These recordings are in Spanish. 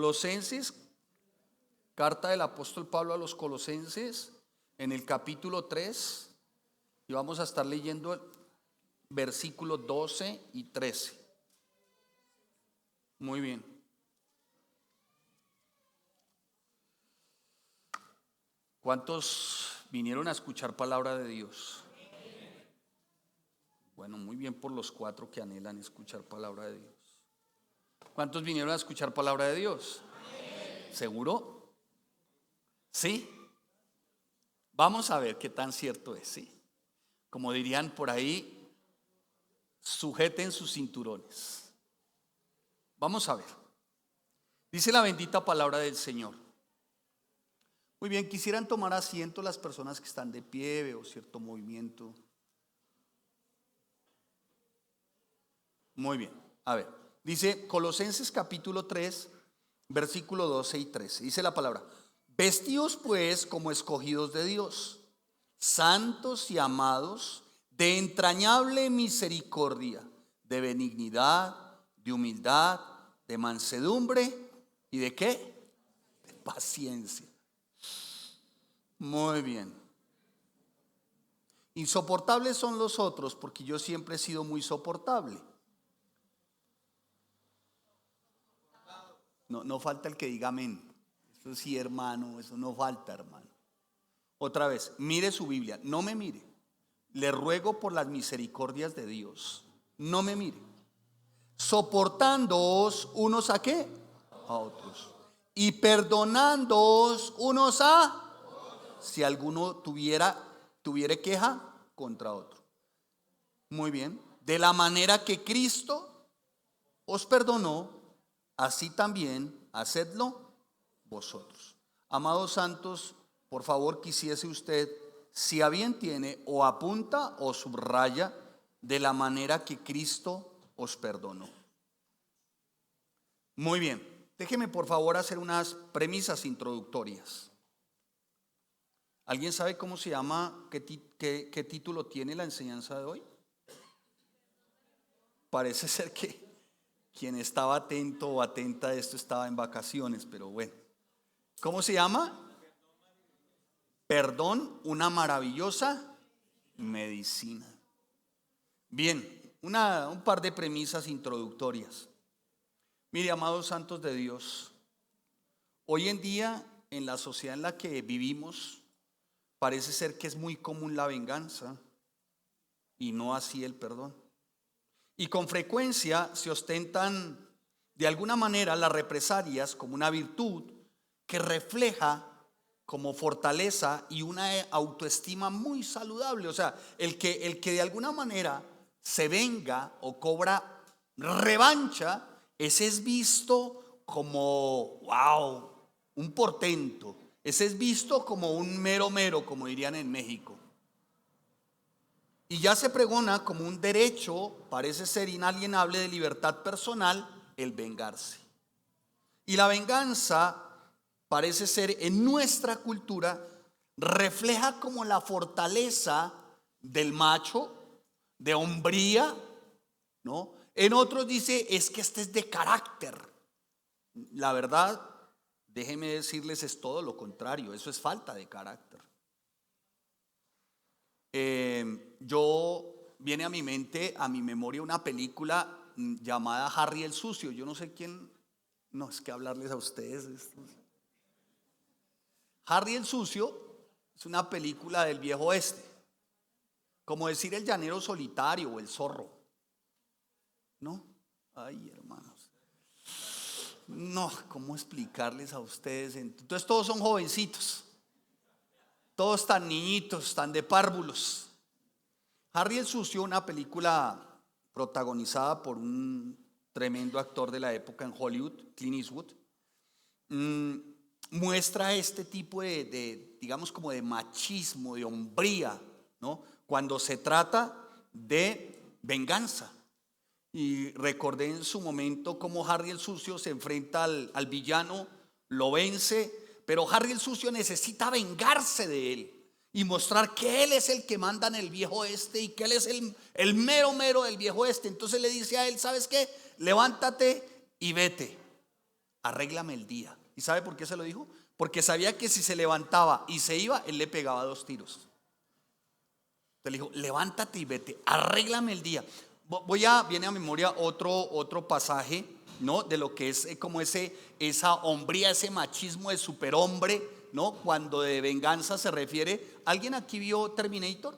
Colosenses, carta del apóstol Pablo a los Colosenses, en el capítulo 3, y vamos a estar leyendo el versículos 12 y 13. Muy bien. ¿Cuántos vinieron a escuchar palabra de Dios? Bueno, muy bien por los 4 que anhelan escuchar palabra de Dios. ¿Cuántos vinieron a escuchar palabra de Dios? ¿Seguro? ¿Sí? Vamos a ver qué tan cierto es, ¿sí? Como dirían por ahí, sujeten sus cinturones. Vamos a ver. Dice la bendita palabra del Señor. Muy bien, quisieran tomar asiento las personas que están de pie, veo cierto movimiento. Muy bien, a ver, dice Colosenses capítulo 3, versículo 12 y 13. Dice la palabra: vestidos pues como escogidos de Dios, santos y amados, de entrañable misericordia, de benignidad, de humildad, de mansedumbre y ¿de qué? De paciencia. Muy bien. Insoportables son los otros, porque yo siempre he sido muy soportable. No falta el que diga amén. Eso sí, hermano, eso no falta, hermano. Otra vez, mire su Biblia, no me mire. Le ruego por las misericordias de Dios, no me mire. Soportándoos unos a qué? A otros. Y perdonándoos unos a, si alguno tuviera queja contra otro. Muy bien. De la manera que Cristo os perdonó, así también hacedlo vosotros. Amados santos, por favor quisiese usted, si a bien tiene, o apunta o subraya, de la manera que Cristo os perdonó. Muy bien, déjeme por favor hacer unas premisas introductorias. ¿Alguien sabe cómo se llama, qué título tiene la enseñanza de hoy? Parece ser que quien estaba atento o atenta a esto estaba en vacaciones, pero bueno. ¿Cómo se llama? Perdón, una maravillosa medicina. Bien, un par de premisas introductorias. Mire, amados santos de Dios, hoy en día en la sociedad en la que vivimos parece ser que es muy común la venganza y no así el perdón. Y con frecuencia se ostentan de alguna manera las represalias como una virtud que refleja como fortaleza y una autoestima muy saludable. O sea, el que de alguna manera se venga o cobra revancha, ese es visto como, wow, un portento. Ese es visto como un mero, como dirían en México. Y ya se pregona como un derecho, parece ser inalienable, de libertad personal, el vengarse. Y la venganza parece ser en nuestra cultura, refleja como la fortaleza del macho, de hombría, ¿no? En otros dice, es que este es de carácter. La verdad, déjenme decirles, es todo lo contrario, eso es falta de carácter. Viene a mi mente, a mi memoria, una película llamada Harry el Sucio. Yo no sé quién, no es que hablarles a ustedes. Harry el Sucio es una película del viejo oeste, como decir el llanero solitario o el zorro, ¿no? Ay, hermanos, no, ¿cómo explicarles a ustedes? Entonces todos son jovencitos, todos tan niñitos, tan de párvulos. Harry el Sucio, una película protagonizada por un tremendo actor de la época en Hollywood, Clint Eastwood, muestra este tipo digamos como de machismo, de hombría, ¿no? Cuando se trata de venganza. Y recordé en su momento cómo Harry el Sucio se enfrenta al villano, lo vence, pero Harry el Sucio necesita vengarse de él y mostrar que él es el que manda en el viejo oeste y que él es el mero del viejo oeste. Entonces le dice a él, ¿sabes qué? Levántate y vete. arréglame el día. ¿Y sabe por qué se lo dijo? Porque sabía que si se levantaba y se iba, él le pegaba 2 tiros. Entonces le dijo, levántate y vete, arréglame el día. Viene a memoria otro pasaje, ¿no? De lo que es como esa hombría, ese machismo de superhombre, ¿no? Cuando de venganza se refiere. ¿Alguien aquí vio Terminator?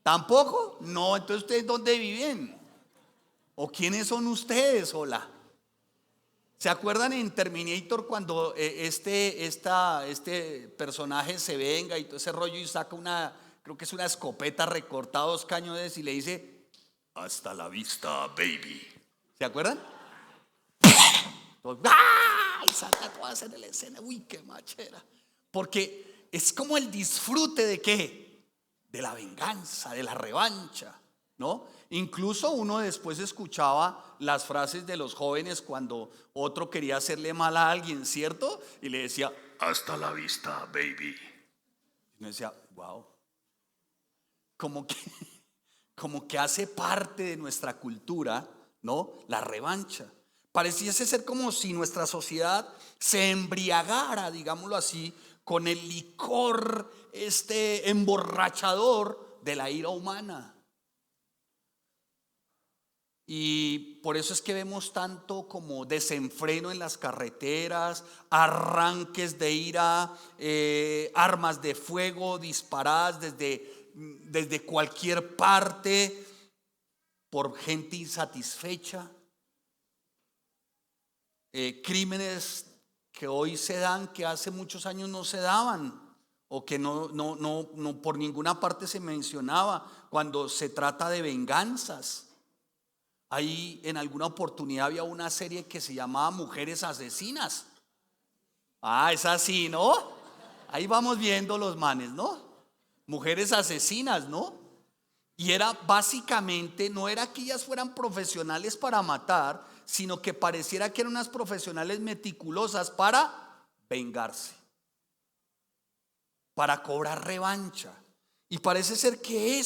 ¿Tampoco? No, entonces ¿ustedes dónde viven? ¿O quiénes son ustedes? Hola. ¿Se acuerdan en Terminator cuando este personaje se venga y todo ese rollo y saca creo que es una escopeta recortada 2 cañones y le dice, hasta la vista, baby? ¿Se acuerdan? ¡Ah! Y salta todas en la escena. Uy, qué machera. Porque es como el disfrute de qué, de la venganza, de la revancha, ¿no? Incluso uno después escuchaba las frases de los jóvenes cuando otro quería hacerle mal a alguien, ¿cierto? Y le decía, hasta la vista, baby. Y uno decía, wow. Como que hace parte de nuestra cultura, ¿no? La revancha. Pareciese ser como si nuestra sociedad se embriagara, digámoslo así, con el licor emborrachador de la ira humana. Y por eso es que vemos tanto como desenfreno en las carreteras, arranques de ira, armas de fuego disparadas desde cualquier parte por gente insatisfecha, crímenes que hoy se dan que hace muchos años no se daban o que no por ninguna parte se mencionaba cuando se trata de venganzas. Ahí en alguna oportunidad había una serie que se llamaba Mujeres Asesinas. Ah, es así, ¿no? Ahí vamos viendo los manes, ¿no? Mujeres asesinas, ¿no? Y era básicamente, no era que ellas fueran profesionales para matar, sino que pareciera que eran unas profesionales meticulosas para vengarse, para cobrar revancha. Y parece ser que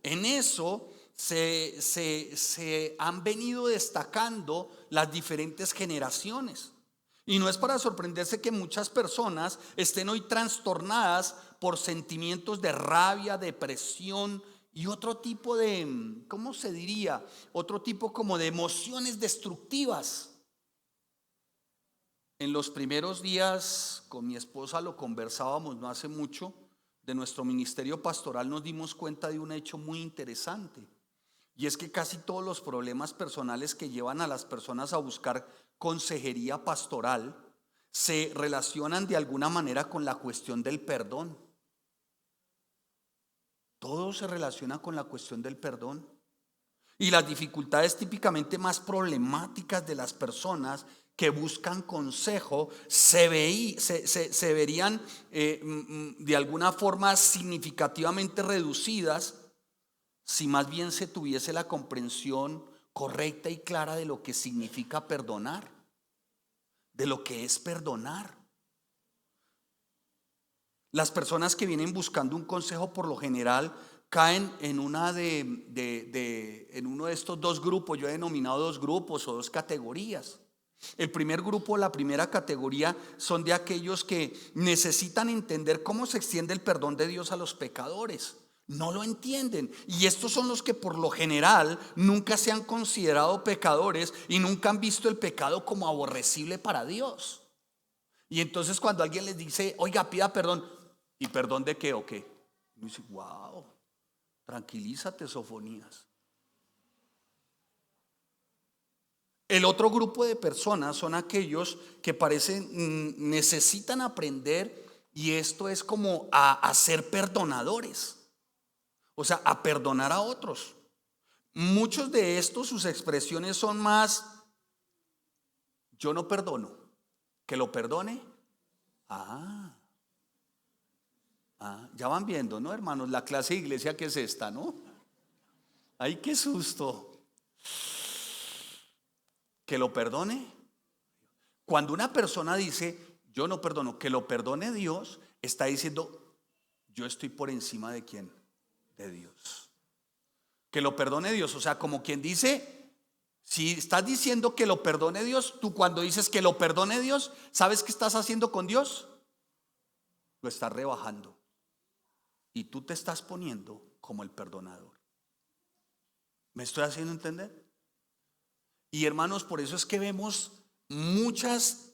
en eso se han venido destacando las diferentes generaciones. Y no es para sorprenderse que muchas personas estén hoy trastornadas por sentimientos de rabia, depresión y otro tipo de, ¿cómo se diría? Otro tipo como de emociones destructivas. En los primeros días con mi esposa lo conversábamos no hace mucho de nuestro ministerio pastoral, nos dimos cuenta de un hecho muy interesante. Y es que casi todos los problemas personales que llevan a las personas a buscar consejería pastoral se relacionan de alguna manera con la cuestión del perdón. Todo se relaciona con la cuestión del perdón. Y las dificultades típicamente más problemáticas de las personas que buscan consejo se verían de alguna forma significativamente reducidas si más bien se tuviese la comprensión correcta y clara de lo que significa perdonar, de lo que es perdonar. Las personas que vienen buscando un consejo por lo general caen en en uno de estos 2 grupos. Yo he denominado 2 grupos o 2 categorías. El primer grupo, la primera categoría, son de aquellos que necesitan entender cómo se extiende el perdón de Dios a los pecadores. No lo entienden. Y estos son los que por lo general nunca se han considerado pecadores y nunca han visto el pecado como aborrecible para Dios. Y entonces cuando alguien les dice, oiga, pida perdón, ¿y perdón de qué o qué? Y dice, wow, tranquilízate, Sofonías. El otro grupo de personas son aquellos que necesitan aprender, y esto es como a ser perdonadores. O sea, a perdonar a otros. Muchos de estos, sus expresiones son más, yo no perdono, que lo perdone. Ya van viendo, ¿no, hermanos? La clase de iglesia que es esta, ¿no? Ay, qué susto. Que lo perdone. Cuando una persona dice, yo no perdono, que lo perdone Dios, está diciendo, yo estoy por encima de ¿quién? De Dios. Que lo perdone Dios, o sea, como quien dice, Si estás diciendo que lo perdone Dios, tú cuando dices que lo perdone Dios, ¿sabes qué estás haciendo con Dios? Lo estás rebajando. Y tú te estás poniendo como el perdonador. ¿Me estoy haciendo entender? Y hermanos, por eso es que vemos muchas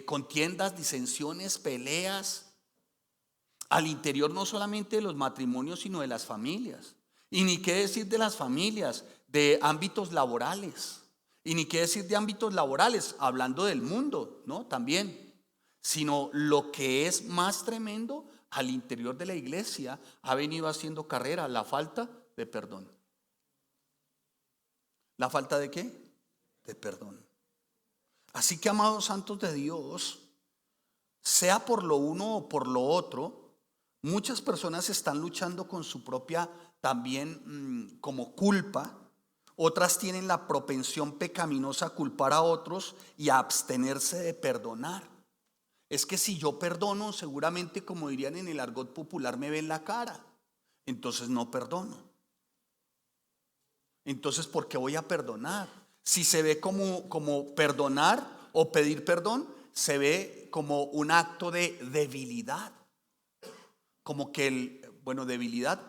contiendas, disensiones, peleas al interior no solamente de los matrimonios, sino de las familias. Y ni qué decir de las familias, de ámbitos laborales. Y ni qué decir de ámbitos laborales, hablando del mundo, ¿no? También. Sino lo que es más tremendo, al interior de la iglesia ha venido haciendo carrera la falta de perdón. ¿La falta de qué? De perdón. Así que, amados santos de Dios, sea por lo uno o por lo otro, muchas personas están luchando con su propia también como culpa. Otras tienen la propensión pecaminosa a culpar a otros y a abstenerse de perdonar. Es que si yo perdono, seguramente, como dirían en el argot popular, me ven la cara. Entonces no perdono. Entonces, ¿por qué voy a perdonar? Si se ve como perdonar o pedir perdón, se ve como un acto de debilidad. Como que debilidad,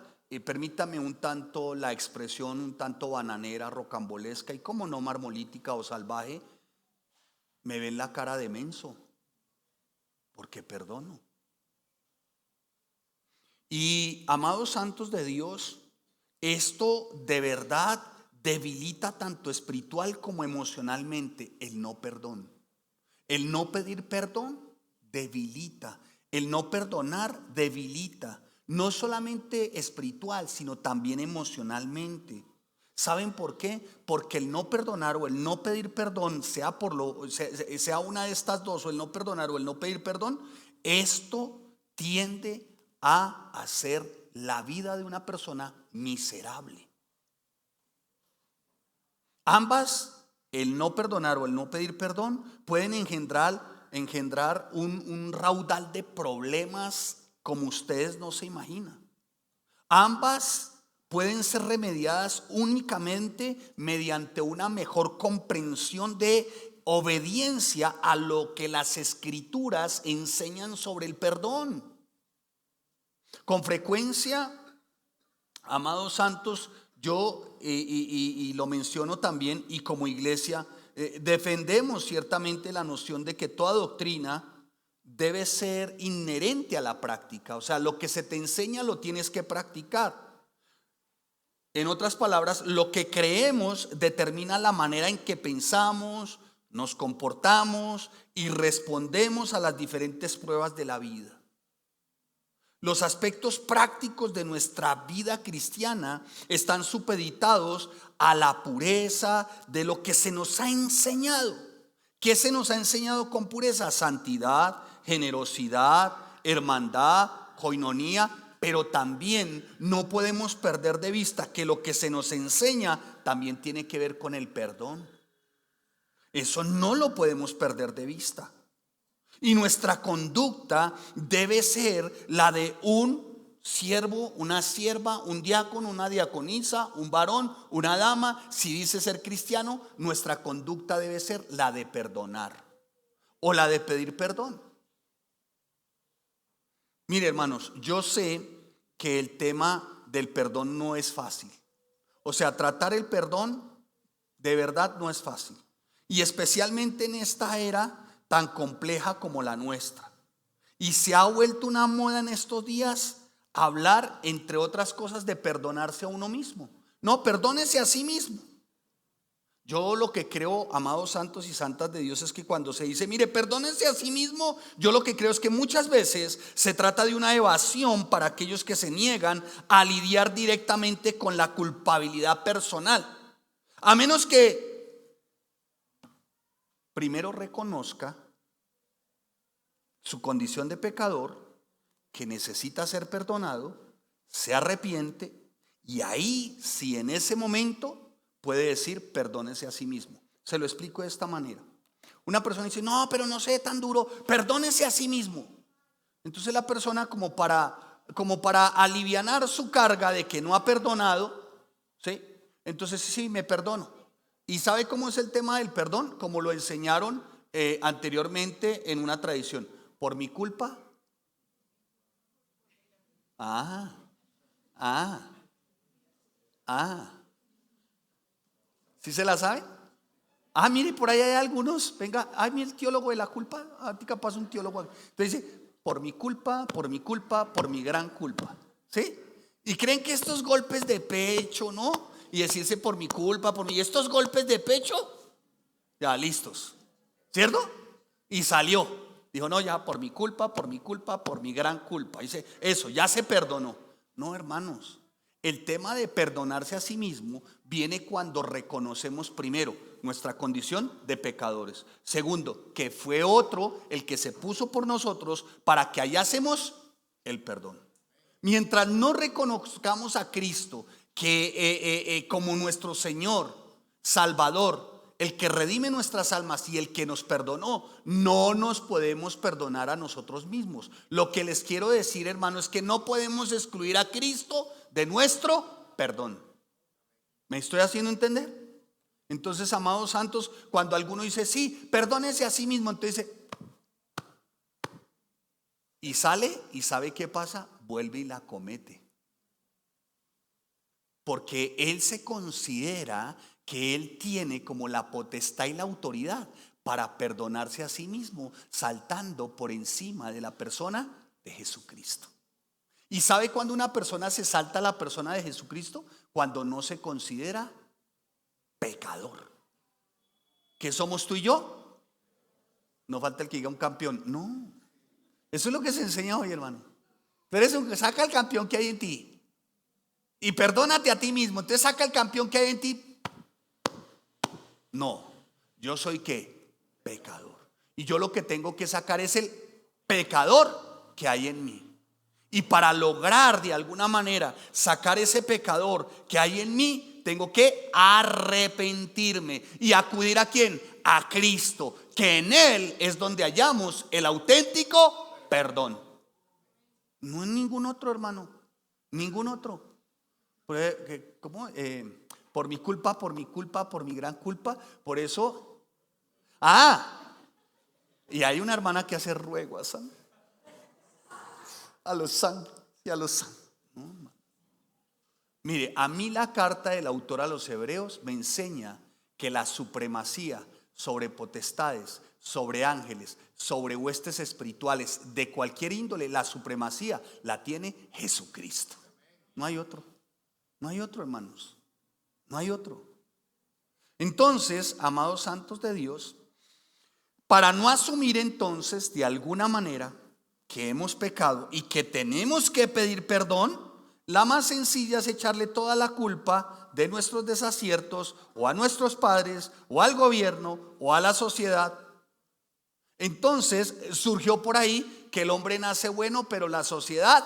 permítame un tanto la expresión, un tanto bananera, rocambolesca y como no marmolítica o salvaje, me ven la cara de menso, porque perdono. Y amados santos de Dios, esto de verdad debilita tanto espiritual como emocionalmente el no perdón. El no pedir perdón debilita. El no perdonar debilita. No solamente espiritual, sino también emocionalmente. ¿Saben por qué? Porque el no perdonar o el no pedir perdón, sea una de estas dos, o el no perdonar o el no pedir perdón, esto tiende a hacer la vida de una persona miserable. Ambas, el no perdonar o el no pedir perdón, pueden engendrar un raudal de problemas como ustedes no se imaginan. Ambas pueden ser remediadas únicamente mediante una mejor comprensión de obediencia a lo que las escrituras enseñan sobre el perdón. Con frecuencia, amados santos, yo y lo menciono también, y como iglesia defendemos ciertamente la noción de que toda doctrina debe ser inherente a la práctica. O sea, lo que se te enseña lo tienes que practicar. En otras palabras, lo que creemos determina la manera en que pensamos, nos comportamos y respondemos a las diferentes pruebas de la vida. Los aspectos prácticos de nuestra vida cristiana están supeditados a la pureza de lo que se nos ha enseñado. ¿Qué se nos ha enseñado con pureza? Santidad, generosidad, hermandad, coinonía. Pero también no podemos perder de vista que lo que se nos enseña también tiene que ver con el perdón. Eso no lo podemos perder de vista. Y nuestra conducta debe ser la de un siervo, una sierva, un diácono, una diaconisa, un varón, una dama. Si dice ser cristiano, nuestra conducta debe ser la de perdonar o la de pedir perdón. Mire, hermanos, yo sé que el tema del perdón no es fácil. O sea, tratar el perdón de verdad no es fácil. Y especialmente en esta era tan compleja como la nuestra. Y se ha vuelto una moda en estos días hablar, entre otras cosas, de perdonarse a uno mismo. No, perdónese a sí mismo. Yo lo que creo, amados santos y santas de Dios, es que cuando se dice, mire, perdónense a sí mismo, yo lo que creo es que muchas veces se trata de una evasión para aquellos que se niegan a lidiar directamente con la culpabilidad personal. A menos que primero reconozca su condición de pecador, que necesita ser perdonado, se arrepiente y ahí, si en ese momento puede decir, perdónese a sí mismo. Se lo explico de esta manera. Una persona dice, no, pero no sé, tan duro, perdónese a sí mismo. Entonces la persona como para alivianar su carga de que no ha perdonado, ¿sí? Entonces sí, me perdono. ¿Y sabe cómo es el tema del perdón? Como lo enseñaron anteriormente en una tradición. Por mi culpa. Ah, ah, ah. ¿Sí se la sabe? Ah, mire, por ahí hay algunos. Venga, ay, mire el teólogo de la culpa. Ah, capaz un teólogo. Entonces dice, por mi culpa, por mi culpa, por mi gran culpa. ¿Sí? Y creen que estos golpes de pecho, ¿no? Y decirse por mi culpa, por mi. Y estos golpes de pecho, ya listos. ¿Cierto? Y salió. Dijo, no, ya por mi culpa, por mi culpa, por mi gran culpa. Dice, eso, ya se perdonó. No, hermanos. El tema de perdonarse a sí mismo viene cuando reconocemos primero nuestra condición de pecadores. Segundo, que fue otro el que se puso por nosotros para que hallásemos el perdón. Mientras no reconozcamos a Cristo que como nuestro Señor, Salvador, el que redime nuestras almas y el que nos perdonó, no nos podemos perdonar a nosotros mismos. Lo que les quiero decir, hermano, es que no podemos excluir a Cristo de nuestro perdón. ¿Me estoy haciendo entender? Entonces, amados santos, cuando alguno dice, sí, perdónese a sí mismo, entonces dice, y sale y sabe qué pasa, vuelve y la comete. Porque él se considera que él tiene como la potestad y la autoridad para perdonarse a sí mismo, saltando por encima de la persona de Jesucristo. ¿Y sabe cuando una persona se salta a la persona de Jesucristo? Cuando no se considera pecador. ¿Qué somos tú y yo? No falta el que diga un campeón. No, eso es lo que se enseña hoy, hermano. Pero eso, saca el campeón que hay en ti y perdónate a ti mismo. Entonces saca el campeón que hay en ti. No, yo soy ¿qué? Pecador. Y yo lo que tengo que sacar es el pecador que hay en mí. Y para lograr de alguna manera sacar ese pecador que hay en mí, tengo que arrepentirme y acudir ¿a quién? A Cristo, que en Él es donde hallamos el auténtico perdón. No en ningún otro, hermano, ningún otro. ¿Cómo? Por mi culpa, por mi culpa, por mi gran culpa. Por eso, y hay una hermana que hace ruegos a los santos y a los santos. No, mire, a mí la carta del autor a los hebreos me enseña que la supremacía sobre potestades, sobre ángeles, sobre huestes espirituales de cualquier índole, la supremacía la tiene Jesucristo. No hay otro, no hay otro, hermanos, no hay otro. Entonces, amados santos de Dios, para no asumir entonces de alguna manera que hemos pecado y que tenemos que pedir perdón, la más sencilla es echarle toda la culpa de nuestros desaciertos o a nuestros padres o al gobierno o a la sociedad. Entonces surgió por ahí que el hombre nace bueno, pero la sociedad,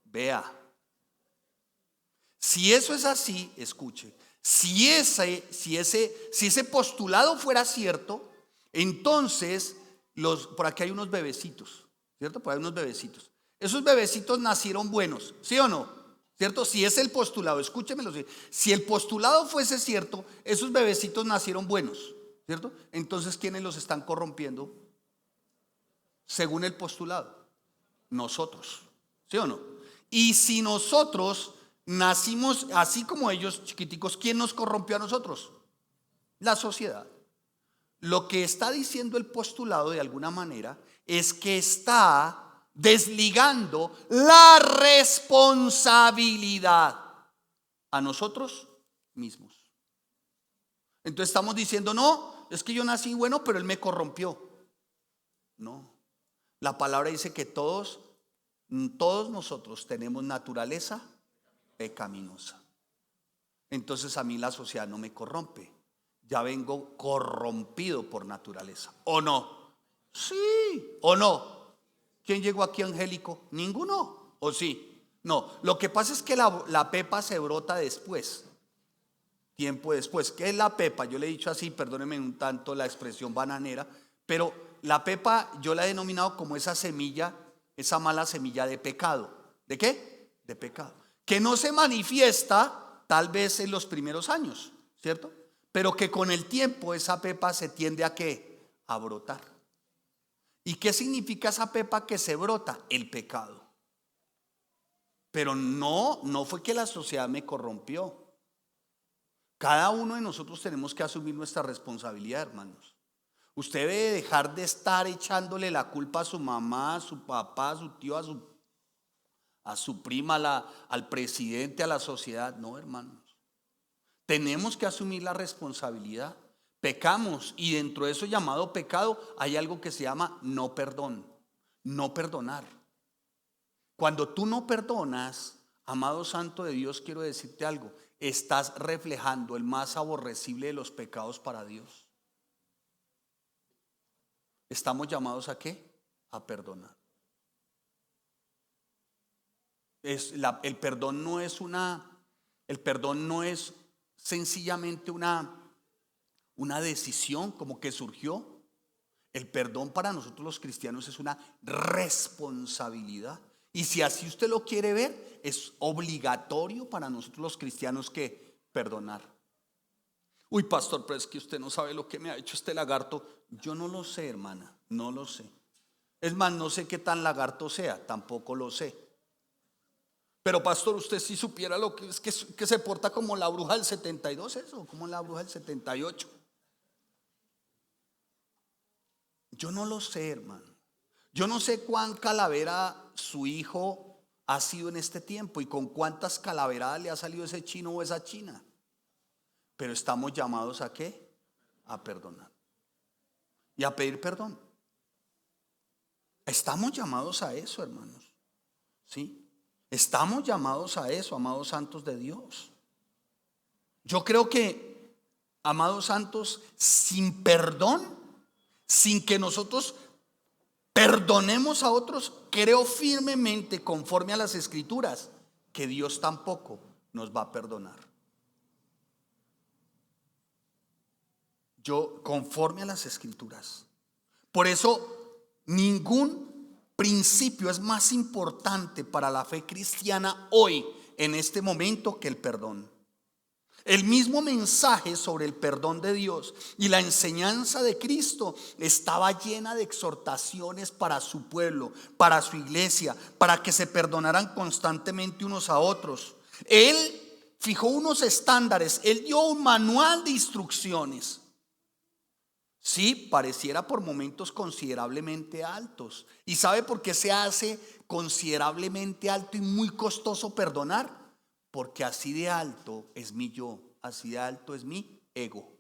vea, si eso es así, escuche, si ese postulado fuera cierto, entonces por aquí hay unos bebecitos, ¿cierto? Por ahí hay unos bebecitos. Esos bebecitos nacieron buenos, ¿sí o no? ¿Cierto? Si es el postulado, escúchemelo. Si el postulado fuese cierto, esos bebecitos nacieron buenos, ¿cierto? Entonces, ¿quiénes los están corrompiendo? Según el postulado, nosotros, ¿sí o no? Y si nosotros nacimos así como ellos, chiquiticos, ¿quién nos corrompió a nosotros? La sociedad. Lo que está diciendo el postulado de alguna manera es que está desligando la responsabilidad a nosotros mismos. Entonces estamos diciendo, no, es que yo nací bueno, pero él me corrompió. No, la palabra dice que todos nosotros tenemos naturaleza pecaminosa. Entonces a mí la sociedad no me corrompe. Ya vengo corrompido por naturaleza. ¿O no? Sí, ¿o no? ¿Quién llegó aquí angélico? Ninguno. ¿O sí? No, lo que pasa es que la pepa se brota después, tiempo después. ¿Qué es la pepa? Yo le he dicho así, perdónenme un tanto la expresión bananera, pero la pepa yo la he denominado como esa semilla, esa mala semilla de pecado. ¿De qué? De pecado. Que no se manifiesta tal vez en los primeros años, ¿cierto? Pero que con el tiempo esa pepa se tiende a ¿qué? A brotar. ¿Y qué significa esa pepa que se brota? El pecado. Pero no fue que la sociedad me corrompió. Cada uno de nosotros tenemos que asumir nuestra responsabilidad, hermanos. Usted debe dejar de estar echándole la culpa a su mamá, a su papá, a su tío, a su prima, al presidente, a la sociedad. No, hermanos. Tenemos que asumir la responsabilidad. Pecamos y dentro de eso llamado pecado hay algo que se llama no perdón, no perdonar. Cuando tú no perdonas, amado santo de Dios, quiero decirte algo, estás reflejando el más aborrecible de los pecados para Dios. ¿Estamos llamados a qué? A perdonar. El perdón no es sencillamente una decisión como que surgió. El perdón para nosotros los cristianos es una responsabilidad. Y si así usted lo quiere ver, es obligatorio para nosotros los cristianos que perdonar. Uy, pastor, pero es que usted no sabe lo que me ha hecho este lagarto. Yo no lo sé, hermana, no lo sé. Es más, no sé qué tan lagarto sea, tampoco lo sé. Pero pastor, usted si supiera lo que es que se porta como la bruja del 72, eso, como la bruja del 78. Yo no lo sé, hermano. Yo no sé cuán calavera su hijo ha sido en este tiempo y con cuántas calaveradas le ha salido ese chino o esa china. Pero estamos llamados ¿a qué? A perdonar y a pedir perdón. Estamos llamados a eso, hermanos. ¿Sí? Estamos llamados a eso, amados santos de Dios. Yo creo que, amados santos, sin perdón, sin que nosotros perdonemos a otros, creo firmemente, conforme a las Escrituras, que Dios tampoco nos va a perdonar. Yo, conforme a las Escrituras. Por eso, ningún principio es más importante para la fe cristiana hoy, en este momento, que el perdón. El mismo mensaje sobre el perdón de Dios y la enseñanza de Cristo estaba llena de exhortaciones para su pueblo, para su iglesia, para que se perdonaran constantemente unos a otros. Él fijó unos estándares, él dio un manual de instrucciones. Sí, pareciera por momentos considerablemente altos. ¿Y sabe por qué se hace considerablemente alto y muy costoso perdonar? Porque así de alto es mi yo, así de alto es mi ego.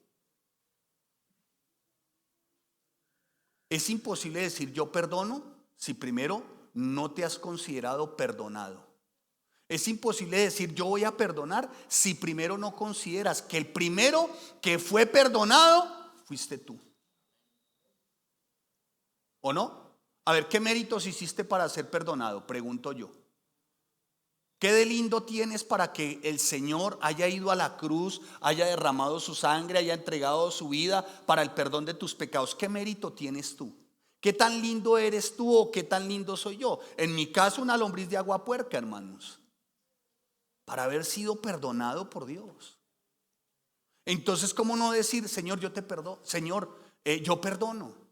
Es imposible decir yo perdono si primero no te has considerado perdonado. Es imposible decir yo voy a perdonar si primero no consideras que el primero que fue perdonado fuiste tú. ¿O no? A ver, ¿qué méritos hiciste para ser perdonado? Pregunto yo. ¿Qué de lindo tienes para que el Señor haya ido a la cruz, haya derramado su sangre, haya entregado su vida para el perdón de tus pecados? ¿Qué mérito tienes tú? ¿Qué tan lindo eres tú o qué tan lindo soy yo? En mi caso, una lombriz de agua puerca, hermanos, para haber sido perdonado por Dios. Entonces, ¿cómo no decir, Señor, yo te perdono? Señor, yo perdono.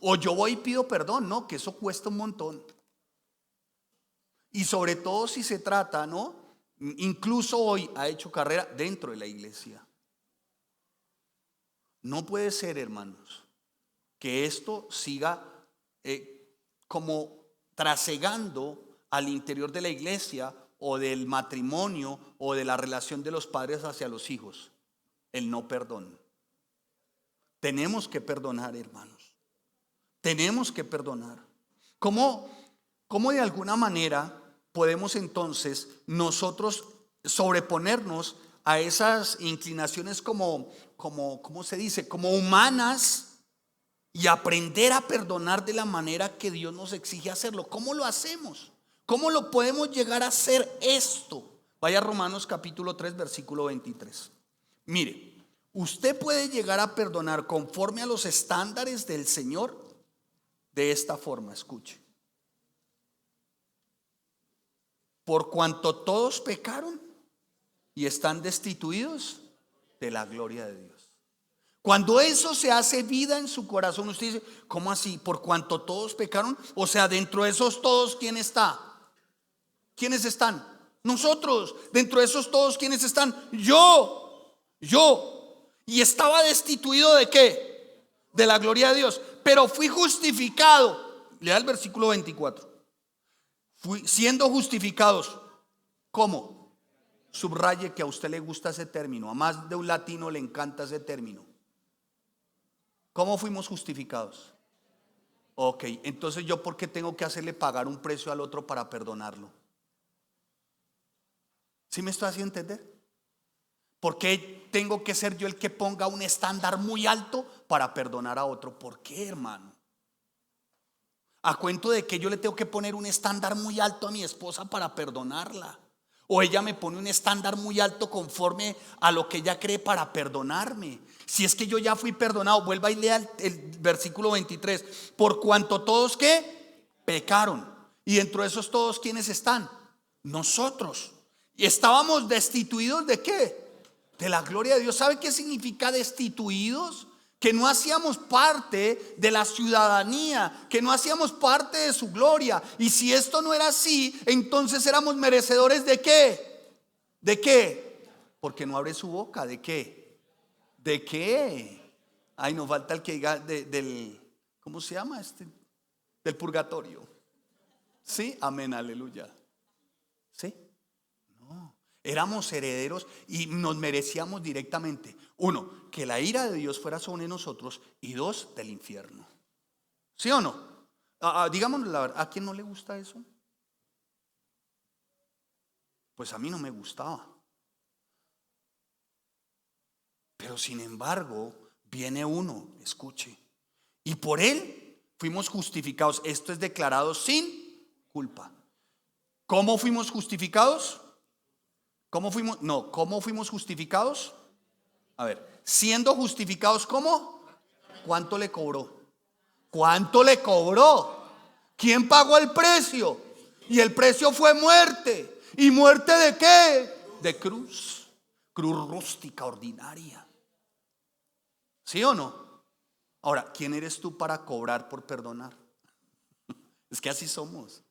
O yo voy y pido perdón, no, que eso cuesta un montón. Y sobre todo si se trata, ¿no? Incluso hoy ha hecho carrera dentro de la iglesia. No puede ser, hermanos, que esto siga como trasegando al interior de la iglesia o del matrimonio o de la relación de los padres hacia los hijos. El no perdón. Tenemos que perdonar, hermanos. Tenemos que perdonar. ¿Cómo de alguna manera podemos entonces nosotros sobreponernos a esas inclinaciones ¿cómo se dice? Como humanas y aprender a perdonar de la manera que Dios nos exige hacerlo? ¿Cómo lo hacemos? ¿Cómo lo podemos llegar a hacer esto? Vaya a Romanos capítulo 3, versículo 23. Mire, usted puede llegar a perdonar conforme a los estándares del Señor de esta forma, escuche. Por cuanto todos pecaron y están destituidos de la gloria de Dios. Cuando eso se hace vida en su corazón, usted dice, ¿cómo así? ¿Por cuanto todos pecaron? O sea, dentro de esos todos, ¿quién está? ¿Quiénes están? Nosotros. Dentro de esos todos, ¿quiénes están? Yo. Y estaba destituido ¿de qué? De la gloria de Dios. Pero fui justificado. Lea el versículo 24. Fui siendo justificados. ¿Cómo? Subraye que a usted le gusta ese término. A más de un latino le encanta ese término. ¿Cómo fuimos justificados? Ok, entonces yo ¿por qué tengo que hacerle pagar un precio al otro para perdonarlo? ¿Sí me estoy haciendo entender? ¿Por qué tengo que ser yo el que ponga un estándar muy alto para perdonar a otro? ¿Por qué, hermano? ¿A cuento de que yo le tengo que poner un estándar muy alto a mi esposa para perdonarla? ¿O ella me pone un estándar muy alto conforme a lo que ella cree para perdonarme? Si es que yo ya fui perdonado, vuelva y lea el versículo 23. Por cuanto todos ¿qué? Pecaron. Y dentro de esos todos, ¿quiénes están? Nosotros. Y estábamos destituidos ¿de qué? De la gloria de Dios. ¿Sabe qué significa destituidos? Que no hacíamos parte de la ciudadanía, que no hacíamos parte de su gloria. Y si esto no era así, entonces éramos merecedores ¿de qué? ¿De qué? Porque no abre su boca. ¿De qué? ¿De qué? Ay, nos falta el que diga del, ¿cómo se llama este? Del purgatorio. ¿Sí? Amén, aleluya. ¿Sí? No, éramos herederos y nos merecíamos directamente. Uno, que la ira de Dios fuera sobre nosotros. Y dos, del infierno. ¿Sí o no? Digámoslo la verdad, ¿a quién no le gusta eso? Pues a mí no me gustaba. Pero sin embargo, viene uno, escuche, y por él fuimos justificados. Esto es declarado sin culpa. ¿Cómo fuimos justificados? ¿Cómo fuimos justificados? A ver, siendo justificados, ¿cómo? ¿Cuánto le cobró? ¿Cuánto le cobró? ¿Quién pagó el precio? Y el precio fue muerte. ¿Y muerte de qué? De cruz. Cruz rústica, ordinaria. ¿Sí o no? Ahora, ¿quién eres tú para cobrar por perdonar? Es que así somos.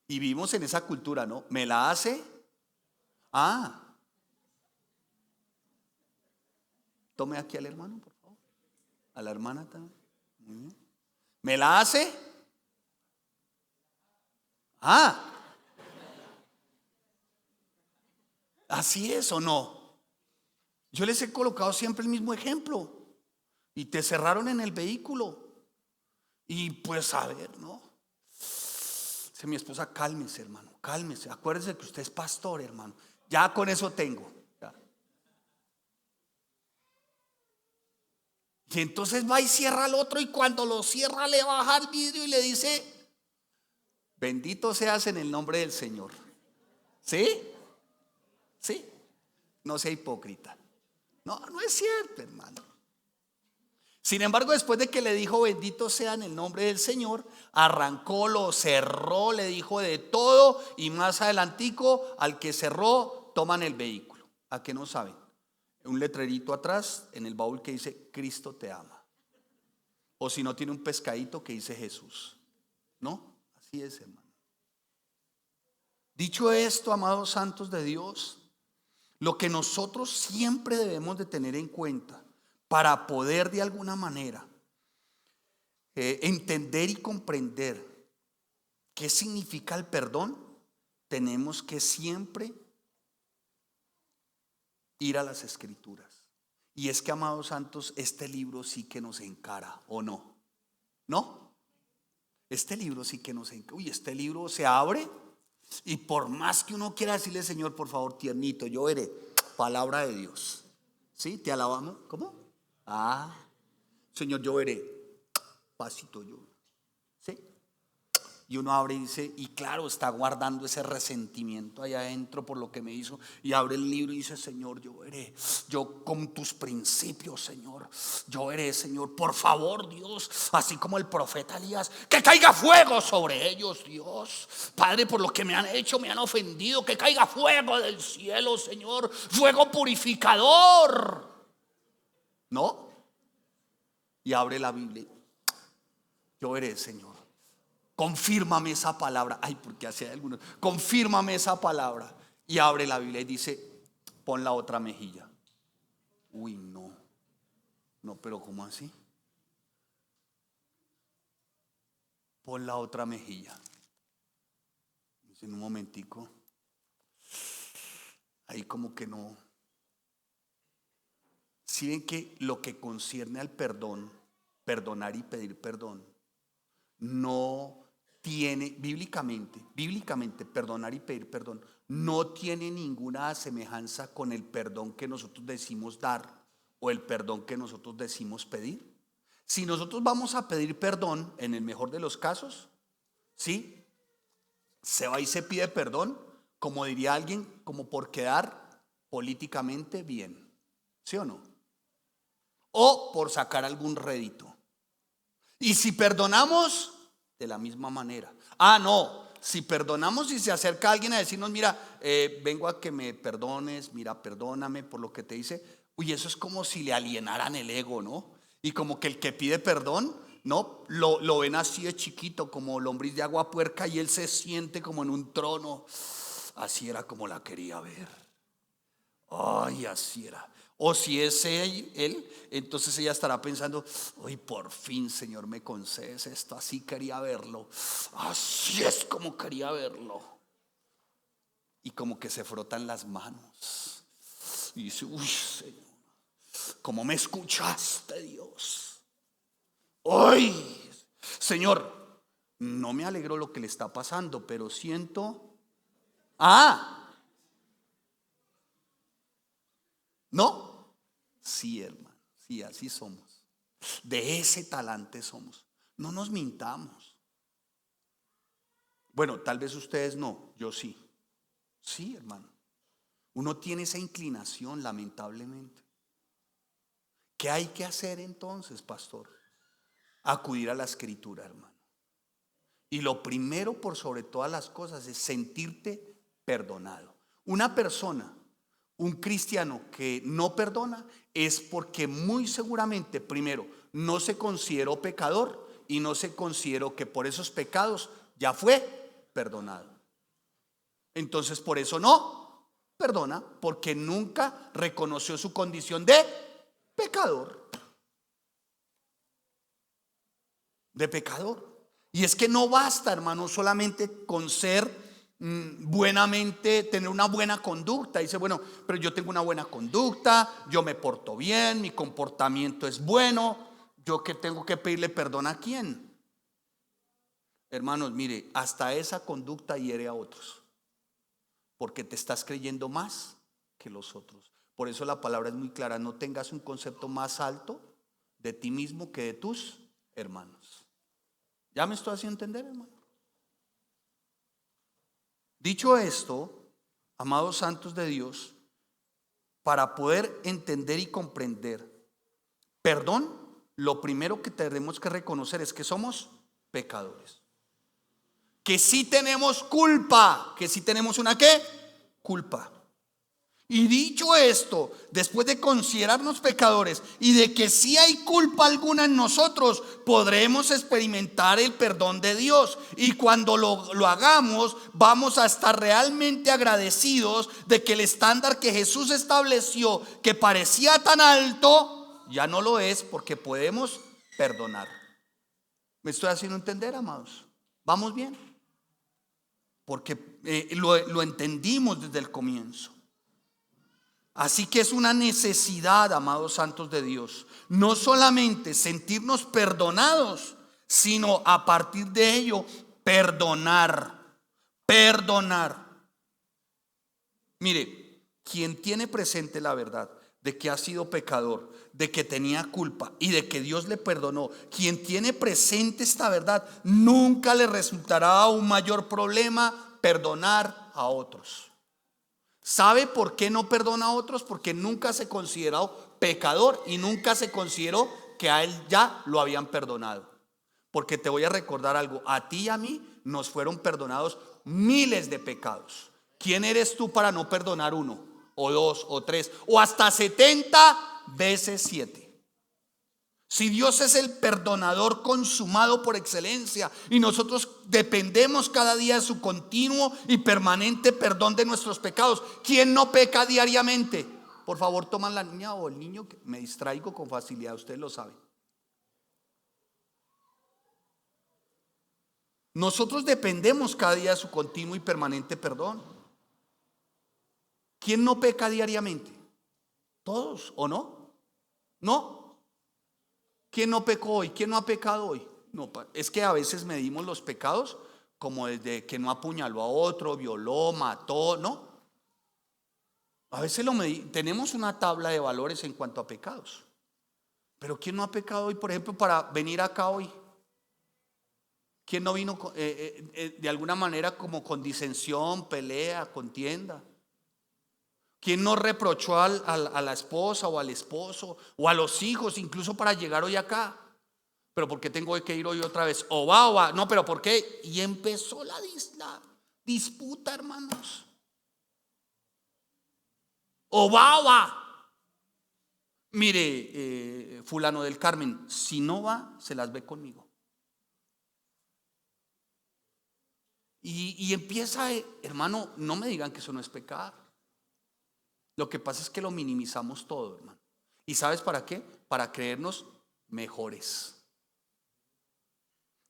Y vivimos en esa cultura, ¿no? ¿Me la hace? Tome aquí al hermano, por favor. A la hermana también. Muy bien. ¿Me la hace? ¿Así es o no? Yo les he colocado siempre el mismo ejemplo. Y te cerraron en el vehículo. Y pues a ver, ¿no? Dice mi esposa, cálmese, hermano, cálmese. Acuérdese que usted es pastor, hermano. Ya con eso tengo. Ya. Y entonces va y cierra al otro. Y cuando lo cierra le baja el vidrio y le dice, bendito seas en el nombre del Señor. ¿Sí? ¿Sí? No sea hipócrita. No, no es cierto, hermano. Sin embargo, después de que le dijo bendito sea en el nombre del Señor, arrancó, lo cerró, le dijo de todo. Y más adelantico, al que cerró, toman el vehículo. ¿A qué no saben? Un letrerito atrás en el baúl que dice Cristo te ama. O si no, tiene un pescadito que dice Jesús. ¿No? Así es, hermano. Dicho esto, amados santos de Dios, lo que nosotros siempre debemos de tener en cuenta para poder de alguna manera entender y comprender qué significa el perdón, tenemos que siempre ir a las Escrituras. Y es que, amados santos, este libro sí que nos encara, ¿o no? ¿No? Este libro sí que nos encara. Uy, este libro se abre y por más que uno quiera decirle, Señor, por favor, tiernito, yo veré, palabra de Dios. ¿Sí? ¿Te alabamos? ¿Cómo? Señor, yo veré, pasito yo. ¿Sí? Y uno abre y dice, y claro, está guardando ese resentimiento allá adentro por lo que me hizo. Y abre el libro y dice, Señor, yo con tus principios, Señor, yo veré, Señor, por favor, Dios, así como el profeta Elías, que caiga fuego sobre ellos, Dios. Padre, por lo que me han hecho, me han ofendido, que caiga fuego del cielo, Señor, fuego purificador. ¿No? Y abre la Biblia. Yo veré, Señor. Confírmame esa palabra. Ay, porque así hay algunos. Confírmame esa palabra. Y abre la Biblia y dice, pon la otra mejilla. Uy, no. No, pero ¿cómo así? Pon la otra mejilla. Dice, en un momentico. Ahí como que no. Si ven que lo que concierne al perdón, perdonar y pedir perdón, no tiene, bíblicamente, perdonar y pedir perdón, no tiene ninguna semejanza con el perdón que nosotros decimos dar o el perdón que nosotros decimos pedir. Si nosotros vamos a pedir perdón, en el mejor de los casos, ¿sí? Se va y se pide perdón, como diría alguien, como por quedar políticamente bien, ¿sí o no? O por sacar algún rédito. Y si perdonamos, de la misma manera. No, si perdonamos y se acerca alguien a decirnos, mira, vengo a que me perdones, mira, perdóname por lo que te hice. Uy, eso es como si le alienaran el ego, ¿no? Y como que el que pide perdón, ¿no? Lo ven así de chiquito, como lombriz de agua puerca, y él se siente como en un trono. Así era como la quería ver. Ay, así era. O si es él, entonces ella estará pensando, uy, por fin, Señor, me concedes esto. Así quería verlo. Así es como quería verlo. Y como que se frotan las manos. Y dice, uy, Señor, ¿cómo me escuchaste, Dios? Uy, Señor, no me alegro lo que le está pasando, pero siento... ¿No? Sí, hermano, sí, así somos. De ese talante somos. No nos mintamos. Bueno, tal vez ustedes no, yo sí. Sí, hermano. Uno tiene esa inclinación, lamentablemente. ¿Qué hay que hacer entonces, pastor? Acudir a la escritura, hermano. Y lo primero por sobre todas las cosas es sentirte perdonado. Una persona, un cristiano que no perdona es porque muy seguramente, primero, no se consideró pecador y no se consideró que por esos pecados ya fue perdonado. Entonces por eso no perdona, porque nunca reconoció su condición de pecador. De pecador. Y es que no basta, hermano, solamente con ser buenamente, tener una buena conducta. Dice, bueno, pero yo tengo una buena conducta, yo me porto bien, mi comportamiento es bueno, yo que tengo que pedirle perdón a quién. Hermanos, mire, hasta esa conducta hiere a otros, porque te estás creyendo más que los otros. Por eso la palabra es muy clara, no tengas un concepto más alto de ti mismo que de tus hermanos. ¿Ya me estoy haciendo entender, hermano? Dicho esto, amados santos de Dios, para poder entender y comprender perdón, lo primero que tenemos que reconocer es que somos pecadores. Que sí tenemos culpa, que sí tenemos una ¿qué? Culpa. Y dicho esto, después de considerarnos pecadores y de que si hay culpa alguna en nosotros, podremos experimentar el perdón de Dios. Y cuando lo hagamos, vamos a estar realmente agradecidos de que el estándar que Jesús estableció, que parecía tan alto, ya no lo es, porque podemos perdonar. ¿Me estoy haciendo entender, amados? ¿Vamos bien? Porque lo entendimos desde el comienzo. Así que es una necesidad, amados santos de Dios, no solamente sentirnos perdonados, sino a partir de ello perdonar. Mire, quien tiene presente la verdad de que ha sido pecador, de que tenía culpa y de que Dios le perdonó, quien tiene presente esta verdad, nunca le resultará un mayor problema perdonar a otros. ¿Sabe por qué no perdona a otros? Porque nunca se consideró pecador y nunca se consideró que a él ya lo habían perdonado. Porque te voy a recordar algo, a ti y a mí nos fueron perdonados miles de pecados. ¿Quién eres tú para no perdonar uno, o dos, o tres, o hasta 70 veces 7? Si Dios es el perdonador consumado por excelencia y nosotros dependemos cada día de su continuo y permanente perdón de nuestros pecados, ¿quién no peca diariamente? Por favor, toman la niña o el niño, que me distraigo con facilidad, ustedes lo saben. Nosotros dependemos cada día de su continuo y permanente perdón. ¿Quién no peca diariamente? Todos, ¿o no? No. ¿Quién no pecó hoy? ¿Quién no ha pecado hoy? No, es que a veces medimos los pecados como desde que no apuñaló a otro, violó, mató, ¿no? A veces tenemos una tabla de valores en cuanto a pecados. Pero ¿quién no ha pecado hoy, por ejemplo, para venir acá hoy? ¿Quién no vino de alguna manera como con disensión, pelea, contienda? ¿Quién no reprochó a la esposa o al esposo o a los hijos incluso para llegar hoy acá? ¿Pero por qué tengo que ir hoy otra vez? O va, no, pero ¿por qué? Y empezó la disputa, hermanos. O va. Mire, fulano del Carmen, si no va, se las ve conmigo. Y empieza, hermano, no me digan que eso no es pecado. Lo que pasa es que lo minimizamos todo, hermano. ¿Y sabes para qué? Para creernos mejores.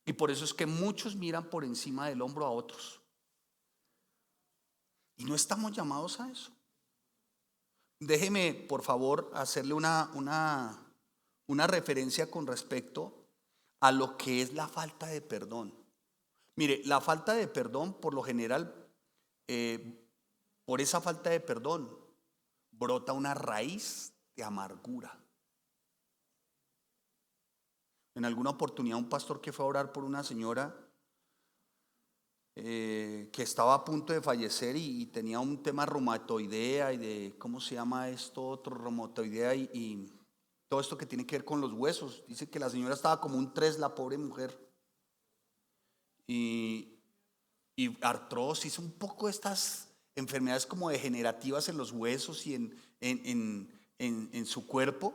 Y por eso es que muchos miran por encima del hombro a otros. Y no estamos llamados a eso. Déjeme, por favor, hacerle una referencia con respecto a lo que es la falta de perdón. Mire, la falta de perdón, por lo general, por esa falta de perdón, brota una raíz de amargura. En alguna oportunidad un pastor que fue a orar por una señora que estaba a punto de fallecer y tenía un tema reumatoidea y de, ¿cómo se llama esto? Otro reumatoidea y todo esto que tiene que ver con los huesos. Dice que la señora estaba como un 3, la pobre mujer. Y artrosis, un poco estas enfermedades como degenerativas en los huesos y en su cuerpo.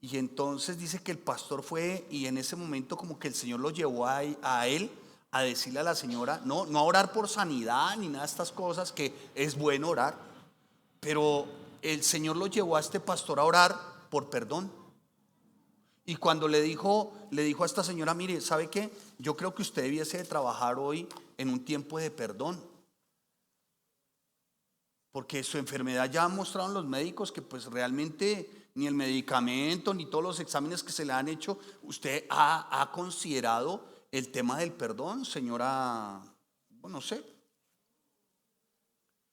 Y entonces dice que el pastor fue y en ese momento como que el Señor lo llevó a él a decirle a la señora, no a orar por sanidad ni nada de estas cosas, que es bueno orar, pero el Señor lo llevó a este pastor a orar por perdón. Y cuando le dijo a esta señora, mire, ¿sabe qué? Yo creo que usted debiese de trabajar hoy en un tiempo de perdón. Porque su enfermedad ya mostraron los médicos que pues realmente ni el medicamento ni todos los exámenes que se le han hecho, usted ha considerado el tema del perdón, señora, bueno, no sé.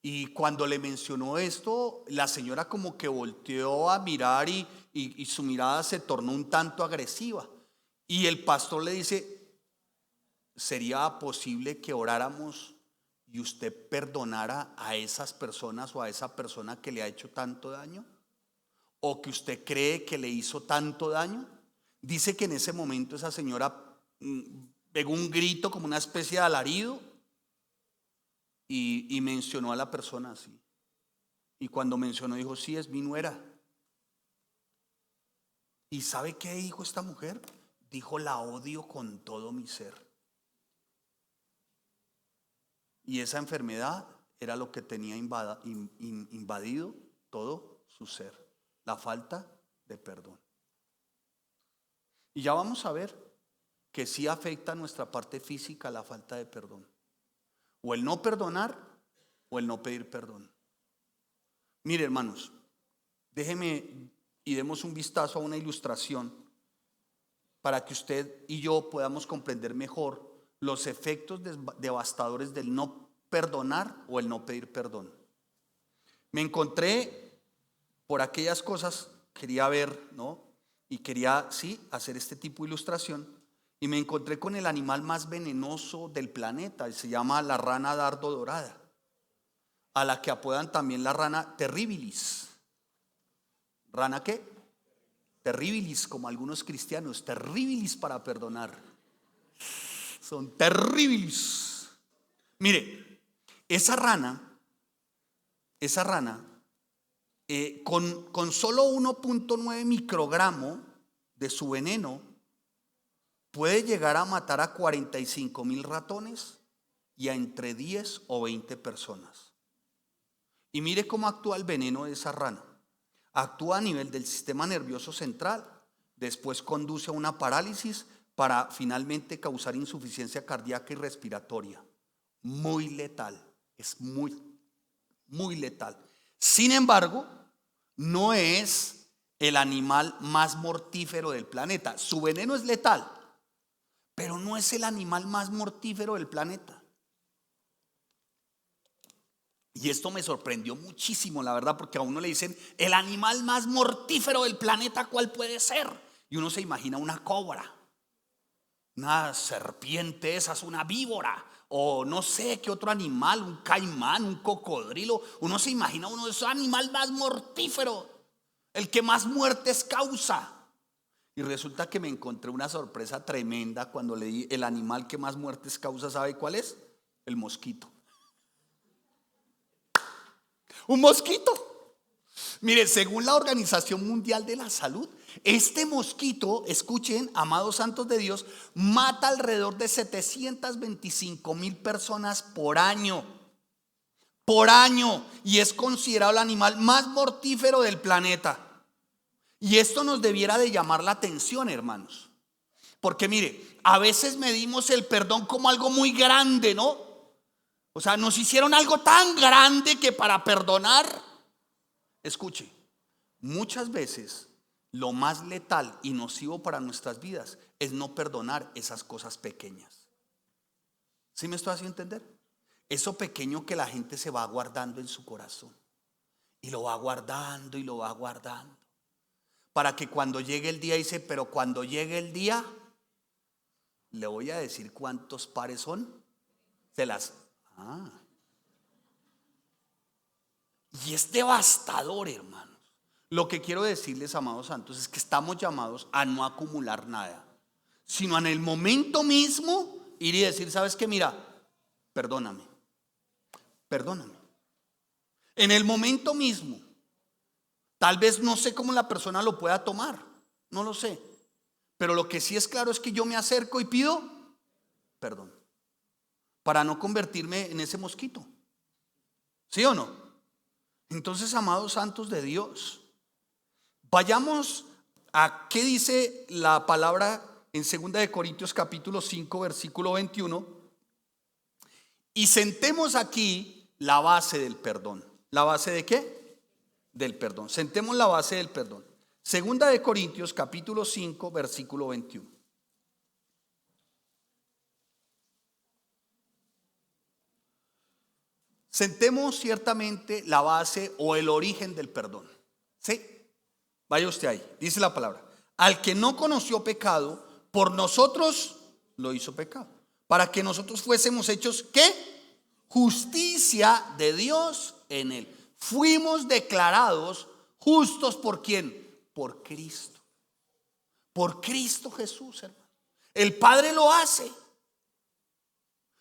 Y cuando le mencionó esto, la señora como que volteó a mirar y su mirada se tornó un tanto agresiva. Y el pastor le dice, ¿sería posible que oráramos y usted perdonara a esas personas o a esa persona que le ha hecho tanto daño? ¿O que usted cree que le hizo tanto daño? Dice que en ese momento esa señora pegó un grito como una especie de alarido y mencionó a la persona así. Y cuando mencionó dijo, sí, es mi nuera. ¿Y sabe qué dijo esta mujer? Dijo, la odio con todo mi ser. Y esa enfermedad era lo que tenía invadido todo su ser, la falta de perdón. Y ya vamos a ver que sí afecta a nuestra parte física la falta de perdón. O el no perdonar o el no pedir perdón. Mire, hermanos, déjeme y demos un vistazo a una ilustración para que usted y yo podamos comprender mejor los efectos devastadores del no perdonar o el no pedir perdón. Me encontré por aquellas cosas quería ver, ¿no? Y quería, sí, hacer este tipo de ilustración. Y me encontré con el animal más venenoso del planeta. Y se llama la rana dardo dorada, a la que apodan también la rana terribilis. ¿Rana qué? Terribilis, como algunos cristianos. Terribilis para perdonar. Son terribilis. Mire, esa rana, con solo 1.9 microgramo de su veneno, puede llegar a matar a 45,000 ratones y a entre 10 o 20 personas. Y mire cómo actúa el veneno de esa rana. Actúa a nivel del sistema nervioso central, después conduce a una parálisis para finalmente causar insuficiencia cardíaca y respiratoria. Muy letal, es muy, muy letal. Sin embargo, no es el animal más mortífero del planeta. Su veneno es letal, pero no es el animal más mortífero del planeta. Y esto me sorprendió muchísimo, la verdad, porque a uno le dicen, el animal más mortífero del planeta, ¿cuál puede ser? Y uno se imagina una cobra, una serpiente, esa es una víbora, o no sé qué otro animal, un caimán, un cocodrilo. Uno se imagina uno de esos animales más mortíferos, el que más muertes causa. Y resulta que me encontré una sorpresa tremenda cuando leí el animal que más muertes causa. ¿Sabe cuál es? El mosquito. Un mosquito. Mire, según la Organización Mundial de la Salud, este mosquito, escuchen, amados santos de Dios, mata alrededor de 725,000 personas por año. Por año. Y es considerado el animal más mortífero del planeta. Y esto nos debiera de llamar la atención, hermanos. Porque mire, a veces medimos el perdón como algo muy grande, ¿no? O sea, nos hicieron algo tan grande que para perdonar, escuche, muchas veces lo más letal y nocivo para nuestras vidas es no perdonar esas cosas pequeñas. ¿Sí me estoy haciendo entender? Eso pequeño que la gente se va guardando en su corazón. Y lo va guardando y lo va guardando. Para que cuando llegue el día, dice, pero cuando llegue el día, le voy a decir cuántos pares son. Y es devastador, hermanos. Lo que quiero decirles, amados santos, es que estamos llamados a no acumular nada, sino en el momento mismo ir y decir, ¿sabes qué? Mira, perdóname. En el momento mismo. Tal vez no sé cómo la persona lo pueda tomar, no lo sé. Pero lo que sí es claro es que yo me acerco y pido perdón, para no convertirme en ese mosquito. ¿Sí o no? Entonces, amados santos de Dios, vayamos a qué dice la palabra en 2 Corintios capítulo 5 versículo 21 y sentemos aquí la base del perdón. ¿La base de qué? Del perdón. Sentemos la base del perdón. 2 Corintios capítulo 5 versículo 21. Sentemos ciertamente la base o el origen del perdón. ¿Sí? Vaya usted ahí. Dice la palabra. Al que no conoció pecado, por nosotros lo hizo pecado. Para que nosotros fuésemos hechos, ¿qué? Justicia de Dios en él. Fuimos declarados justos ¿por quién? Por Cristo. Por Cristo Jesús, hermano. El Padre lo hace.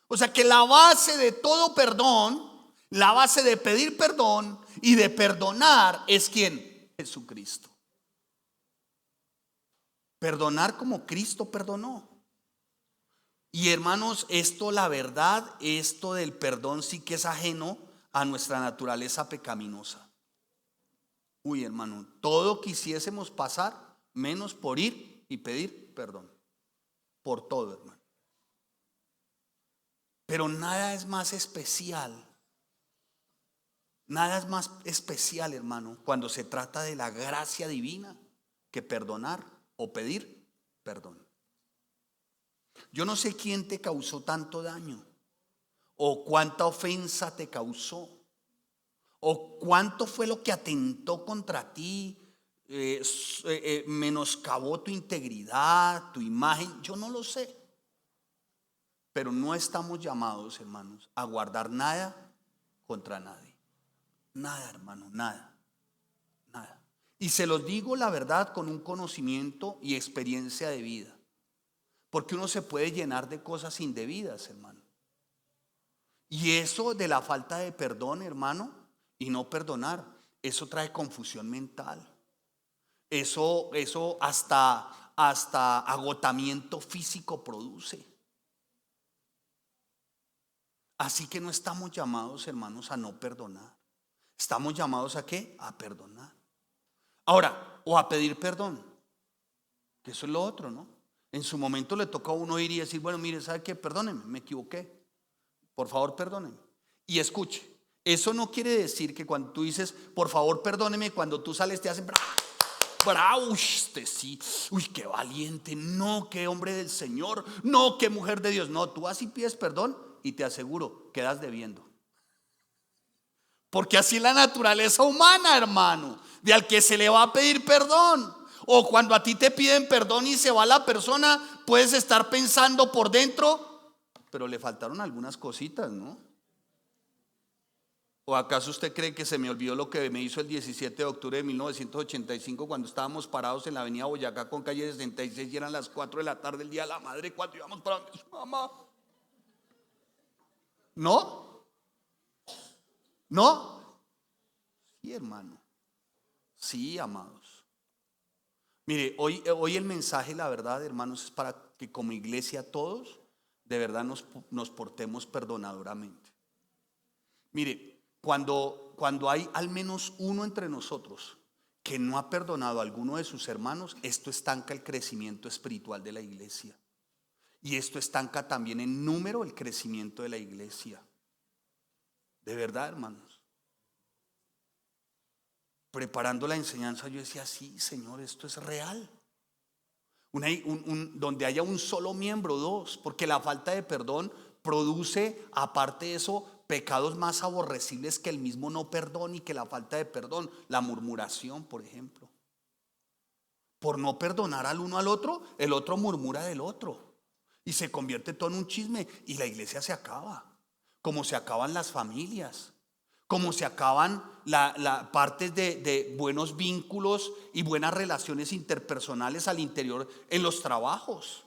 O sea que la base de todo perdón, la base de pedir perdón y de perdonar es ¿quién? Jesucristo. Perdonar como Cristo perdonó. Y hermanos, esto la verdad, esto del perdón sí que es ajeno a nuestra naturaleza pecaminosa. Uy, hermano, todo quisiésemos pasar menos por ir y pedir perdón. Por todo, hermano. Pero nada es más especial. Nada es más especial, hermano, cuando se trata de la gracia divina que perdonar o pedir perdón. Yo no sé quién te causó tanto daño o cuánta ofensa te causó o cuánto fue lo que atentó contra ti, menoscabó tu integridad, tu imagen. Yo no lo sé. Pero no estamos llamados, hermanos, a guardar nada contra nadie. Nada, hermano, nada. Nada. Y se los digo la verdad con un conocimiento y experiencia de vida. Porque uno se puede llenar de cosas indebidas, hermano. Y eso de la falta de perdón, hermano, y no perdonar, eso trae confusión mental. Eso hasta agotamiento físico produce. Así que no estamos llamados, hermanos, a no perdonar. Estamos llamados ¿a qué? A perdonar. Ahora, o a pedir perdón, que eso es lo otro, ¿no? En su momento le toca a uno ir y decir, bueno, mire, ¿sabe qué? Perdóneme, me equivoqué. Por favor, perdóneme. Y escuche, eso no quiere decir que cuando tú dices, por favor, perdóneme, cuando tú sales te hacen bravo. Bravo, usted sí, uy, qué valiente, no, qué hombre del Señor, no, qué mujer de Dios. No, tú vas y pides perdón y te aseguro, quedas debiendo. Porque así es la naturaleza humana, hermano, de al que se le va a pedir perdón. O cuando a ti te piden perdón y se va la persona, puedes estar pensando por dentro, pero le faltaron algunas cositas, ¿no? ¿O acaso usted cree que se me olvidó lo que me hizo el 17 de octubre de 1985 cuando estábamos parados en la avenida Boyacá con calle 66 y eran las 4 de la tarde el día de la madre cuando íbamos para donde su mamá? ¿No? ¿No? Sí, hermano. Sí, amados. Mire, hoy el mensaje, la verdad, hermanos, es para que como iglesia todos de verdad nos portemos perdonadoramente. Mire, cuando hay al menos uno entre nosotros que no ha perdonado a alguno de sus hermanos, esto estanca el crecimiento espiritual de la iglesia. Y esto estanca también en número el crecimiento de la iglesia. De verdad, hermanos. Preparando la enseñanza yo decía, sí, Señor, esto es real. Donde haya un solo miembro, dos, porque la falta de perdón produce, aparte de eso, pecados más aborrecibles que el mismo no perdón y que la falta de perdón. La murmuración, por ejemplo. Por no perdonar al uno al otro, el otro murmura del otro. Y se convierte todo en un chisme y la iglesia se acaba. Como se acaban las familias. Como se acaban partes de buenos vínculos y buenas relaciones interpersonales al interior en los trabajos.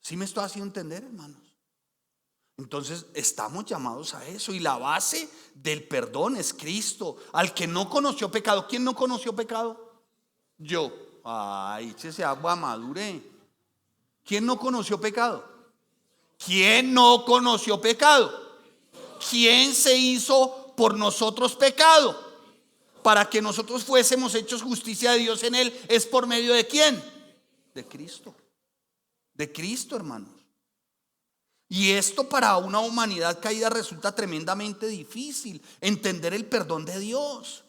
¿Sí me estoy haciendo entender, hermanos? Entonces estamos llamados a eso. Y la base del perdón es Cristo. Al que no conoció pecado. ¿Quién no conoció pecado? Yo. Ay, échese agua, madure. ¿Quién no conoció pecado? ¿Quién no conoció pecado? ¿Quién se hizo por nosotros pecado? Para que nosotros fuésemos hechos justicia de Dios en él. ¿Es por medio de quién? De Cristo. De Cristo, hermanos. Y esto para una humanidad caída resulta tremendamente difícil. Entender el perdón de Dios.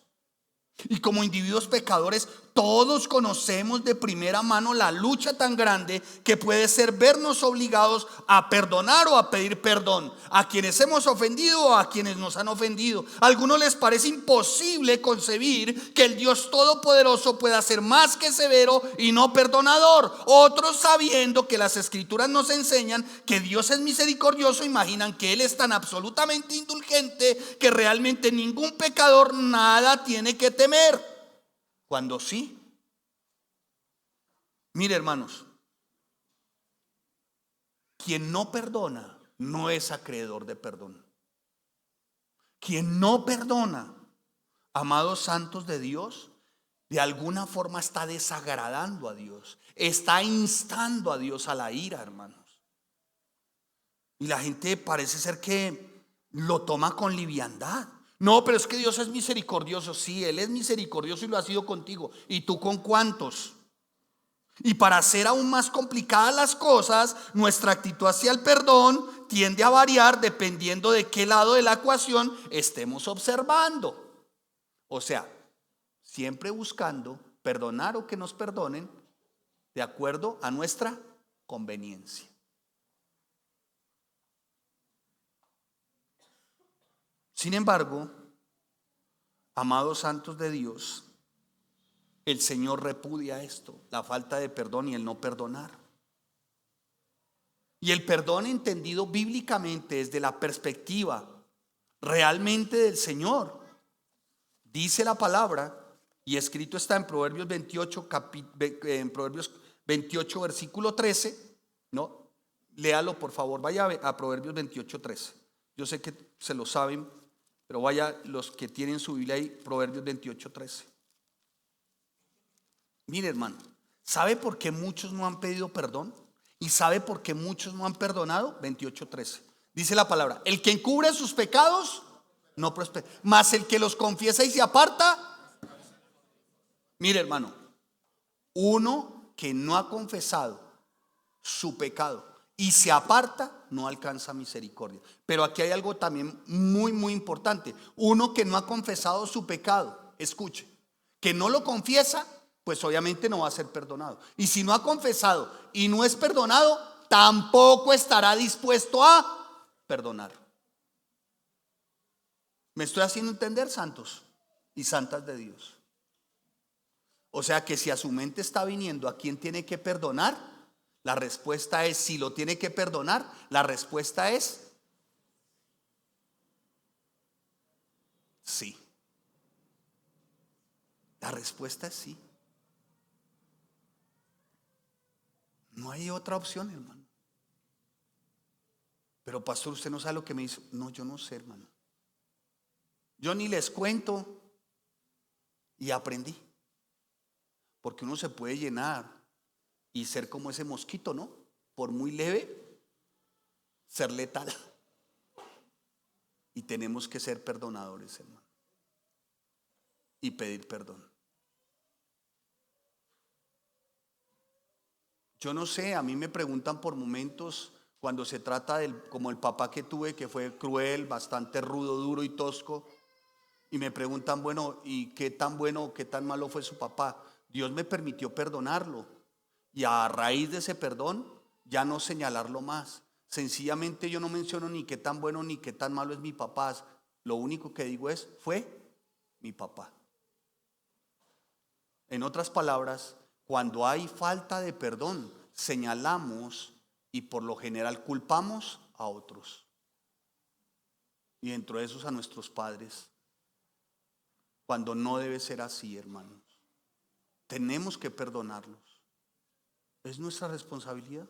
Y como individuos pecadores, todos conocemos de primera mano la lucha tan grande que puede ser vernos obligados a perdonar o a pedir perdón a quienes hemos ofendido o a quienes nos han ofendido. A algunos les parece imposible concebir que el Dios Todopoderoso pueda ser más que severo y no perdonador. Otros, sabiendo que las Escrituras nos enseñan que Dios es misericordioso, imaginan que Él es tan absolutamente indulgente que realmente ningún pecador nada tiene que temer. Cuando sí. Mire, hermanos, quien no perdona no es acreedor de perdón. Quien no perdona, amados santos de Dios, de alguna forma está desagradando a Dios, está instando a Dios a la ira, hermanos. Y la gente parece ser que lo toma con liviandad. No, pero es que Dios es misericordioso. Sí, Él es misericordioso y lo ha sido contigo. ¿Y tú con cuántos? Y para hacer aún más complicadas las cosas, nuestra actitud hacia el perdón tiende a variar dependiendo de qué lado de la ecuación estemos observando. O sea, siempre buscando perdonar o que nos perdonen de acuerdo a nuestra conveniencia. Sin embargo, amados santos de Dios, el Señor repudia esto, la falta de perdón y el no perdonar. Y el perdón entendido bíblicamente desde la perspectiva realmente del Señor, dice la palabra, y escrito está en Proverbios 28, Proverbios 28 versículo 13, ¿no? Léalo por favor, vaya a Proverbios 28, 13. Yo sé que se lo saben, pero vaya los que tienen su Biblia ahí, Proverbios 28, 13. Mire, hermano, ¿sabe por qué muchos no han pedido perdón? ¿Y sabe por qué muchos no han perdonado? 28, 13. Dice la palabra: el que encubre sus pecados no prospera, mas el que los confiesa y se aparta. Mire, hermano, uno que no ha confesado su pecado y se aparta no alcanza misericordia. Pero aquí hay algo también muy importante. Uno que no ha confesado su pecado, escuche, que no lo confiesa, pues obviamente no va a ser perdonado. Y si no ha confesado y no es perdonado, tampoco estará dispuesto a perdonar. ¿Me estoy haciendo entender, santos y santas de Dios? O sea que si a su mente está viniendo a quién tiene que perdonar, la respuesta es, si lo tiene que perdonar, la respuesta es sí. La respuesta es sí. No hay otra opción, hermano. Pero pastor, usted no sabe lo que me dice. No, yo no sé, hermano. Yo ni les cuento y aprendí. Porque uno se puede llenar y ser como ese mosquito, ¿no? Por muy leve, ser letal. Y tenemos que ser perdonadores, hermano. Y pedir perdón. Yo no sé, a mí me preguntan por momentos cuando se trata como el papá que tuve, que fue cruel, bastante rudo, duro y tosco. Y me preguntan, bueno, ¿y qué tan bueno o qué tan malo fue su papá? Dios me permitió perdonarlo y a raíz de ese perdón ya no señalarlo más. Sencillamente yo no menciono ni qué tan bueno ni qué tan malo es mi papá. Lo único que digo es, fue mi papá. En otras palabras, cuando hay falta de perdón, señalamos y por lo general culpamos a otros. Y dentro de esos a nuestros padres. Cuando no debe ser así, hermanos. Tenemos que perdonarlos. Es nuestra responsabilidad.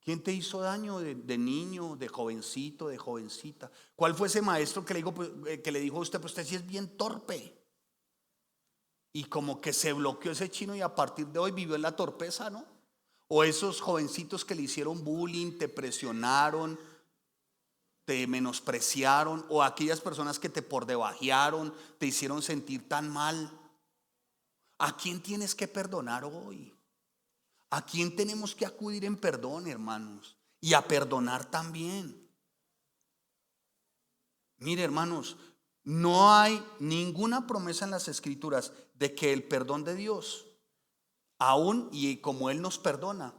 ¿Quién te hizo daño de niño, de jovencito, de jovencita? ¿Cuál fue ese maestro que le dijo a usted, pues usted sí es bien torpe? Y como que se bloqueó ese chino y a partir de hoy vivió en la torpeza, ¿no? O esos jovencitos que le hicieron bullying, te presionaron, te menospreciaron, o aquellas personas que te pordebajearon, te hicieron sentir tan mal. ¿A quién tienes que perdonar hoy? ¿A quién tenemos que acudir en perdón, hermanos? Y a perdonar también. Mire, hermanos, no hay ninguna promesa en las Escrituras de que el perdón de Dios, aún y como Él nos perdona,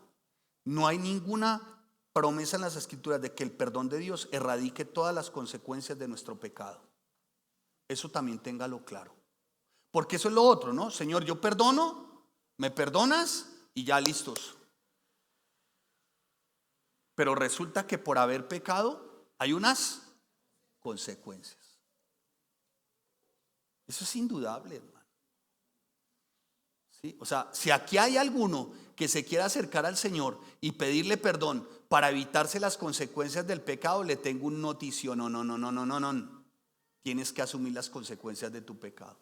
no hay ninguna promesa en las Escrituras de que el perdón de Dios erradique todas las consecuencias de nuestro pecado. Eso también téngalo claro. Porque eso es lo otro, ¿no? Señor, yo perdono, me perdonas y ya listos. Pero resulta que por haber pecado hay unas consecuencias. Eso es indudable, hermano. ¿Sí? O sea, si aquí hay alguno que se quiera acercar al Señor y pedirle perdón para evitarse las consecuencias del pecado, le tengo un noticio. No. Tienes que asumir las consecuencias de tu pecado.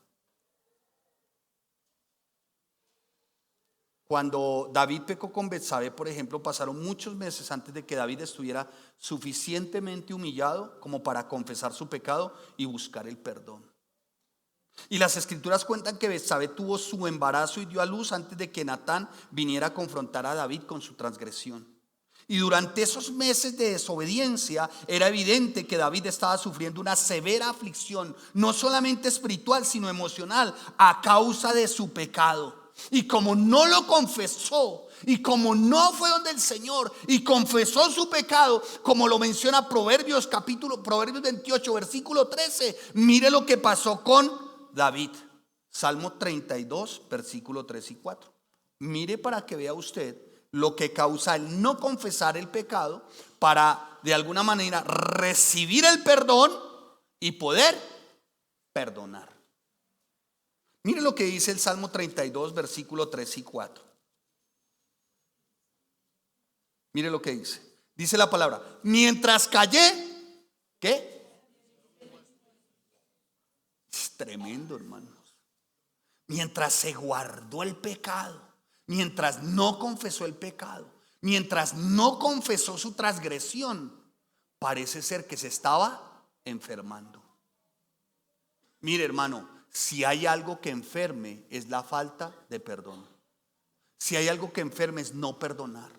Cuando David pecó con Betsabé, por ejemplo, pasaron muchos meses antes de que David estuviera suficientemente humillado como para confesar su pecado y buscar el perdón. Y las Escrituras cuentan que Betsabé tuvo su embarazo y dio a luz antes de que Natán viniera a confrontar a David con su transgresión. Y durante esos meses de desobediencia era evidente que David estaba sufriendo una severa aflicción, no solamente espiritual, sino emocional, a causa de su pecado. Y como no lo confesó, y como no fue donde el Señor y confesó su pecado, como lo menciona Proverbios 28, versículo 13, mire lo que pasó con David. Salmo 32, versículo 3 y 4. Mire para que vea usted lo que causa el no confesar el pecado para de alguna manera recibir el perdón y poder perdonar. Mire lo que dice el Salmo 32, versículo 3 y 4. Mire lo que dice. Dice la palabra: mientras callé, ¿qué? Es tremendo, hermanos. Mientras se guardó el pecado, mientras no confesó el pecado, mientras no confesó su transgresión, parece ser que se estaba enfermando. Mire, hermano, si hay algo que enferme es la falta de perdón. Si hay algo que enferme es no perdonar.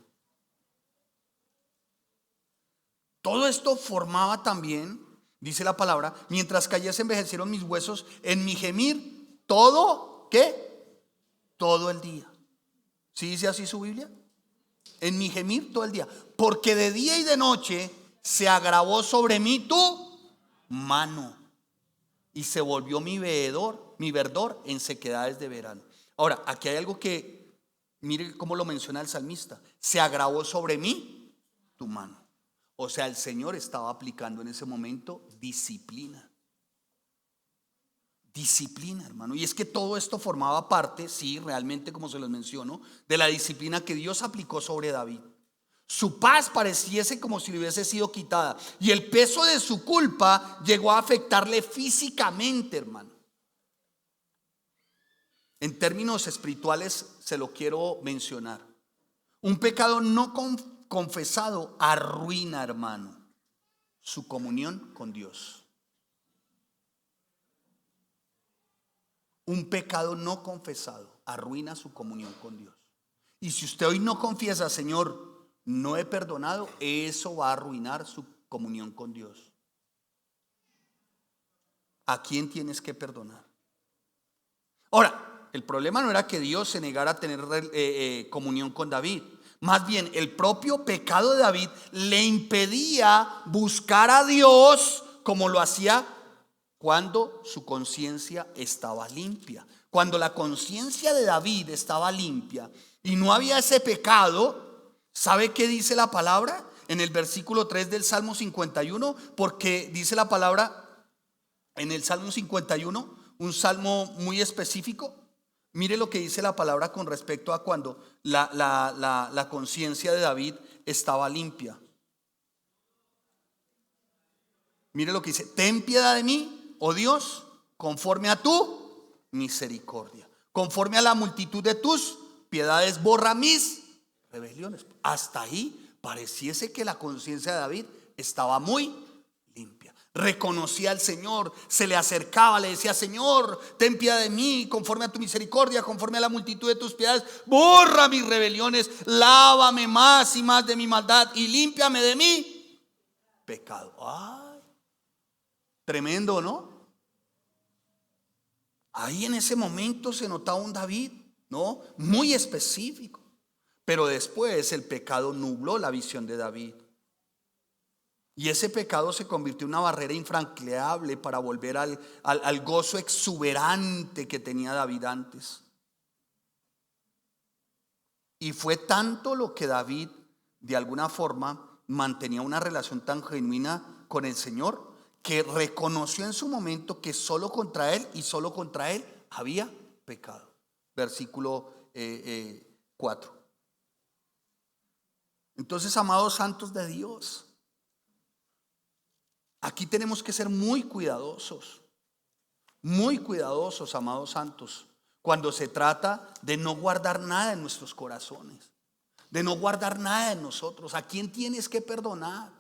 Todo esto formaba también, dice la palabra, mientras callé se envejecieron mis huesos en mi gemir todo, ¿qué? Todo el día. ¿Sí dice así su Biblia? En mi gemir todo el día. Porque de día y de noche se agravó sobre mí tu mano y se volvió mi verdor en sequedades de verano. Ahora, aquí hay algo que, mire cómo lo menciona el salmista: se agravó sobre mí tu mano. O sea, el Señor estaba aplicando en ese momento disciplina. Disciplina, hermano. Y es que todo esto formaba parte, sí, realmente, como se los menciono, de la disciplina que Dios aplicó sobre David. Su paz pareciese como si le hubiese sido quitada, y el peso de su culpa llegó a afectarle físicamente, hermano. En términos espirituales se lo quiero mencionar. Un pecado no confesado arruina, hermano, su comunión con Dios. Un pecado no confesado arruina su comunión con Dios. Y si usted hoy no confiesa: Señor, no he perdonado, eso va a arruinar su comunión con Dios. ¿A quién tienes que perdonar? Ahora, el problema no era que Dios se negara a tener comunión con David. Más bien, el propio pecado de David le impedía buscar a Dios como lo hacía cuando su conciencia estaba limpia. Cuando la conciencia de David estaba limpia y no había ese pecado, ¿sabe qué dice la palabra? En el versículo 3 del Salmo 51, porque dice la palabra en el Salmo 51, un salmo muy específico. Mire lo que dice la palabra con respecto a cuando la conciencia de David estaba limpia. Mire lo que dice: ten piedad de mí, oh Dios, conforme a tu misericordia. Conforme a la multitud de tus piedades, borra mis rebeliones. Hasta ahí pareciese que la conciencia de David estaba muy limpia. Reconocía al Señor, se le acercaba, le decía: Señor, ten piedad de mí, conforme a tu misericordia, conforme a la multitud de tus piedades, borra mis rebeliones, lávame más y más de mi maldad y límpiame de mi pecado. Ay, tremendo, ¿no? Ahí en ese momento se notaba un David, ¿no? Muy específico. Pero después el pecado nubló la visión de David. Y ese pecado se convirtió en una barrera infranqueable para volver al gozo exuberante que tenía David antes. Y fue tanto lo que David, de alguna forma, mantenía una relación tan genuina con el Señor, que reconoció en su momento que solo contra él y solo contra él había pecado. Versículo 4. Entonces, amados santos de Dios, aquí tenemos que ser muy cuidadosos, amados santos, cuando se trata de no guardar nada en nuestros corazones, de no guardar nada en nosotros. ¿A quién tienes que perdonar?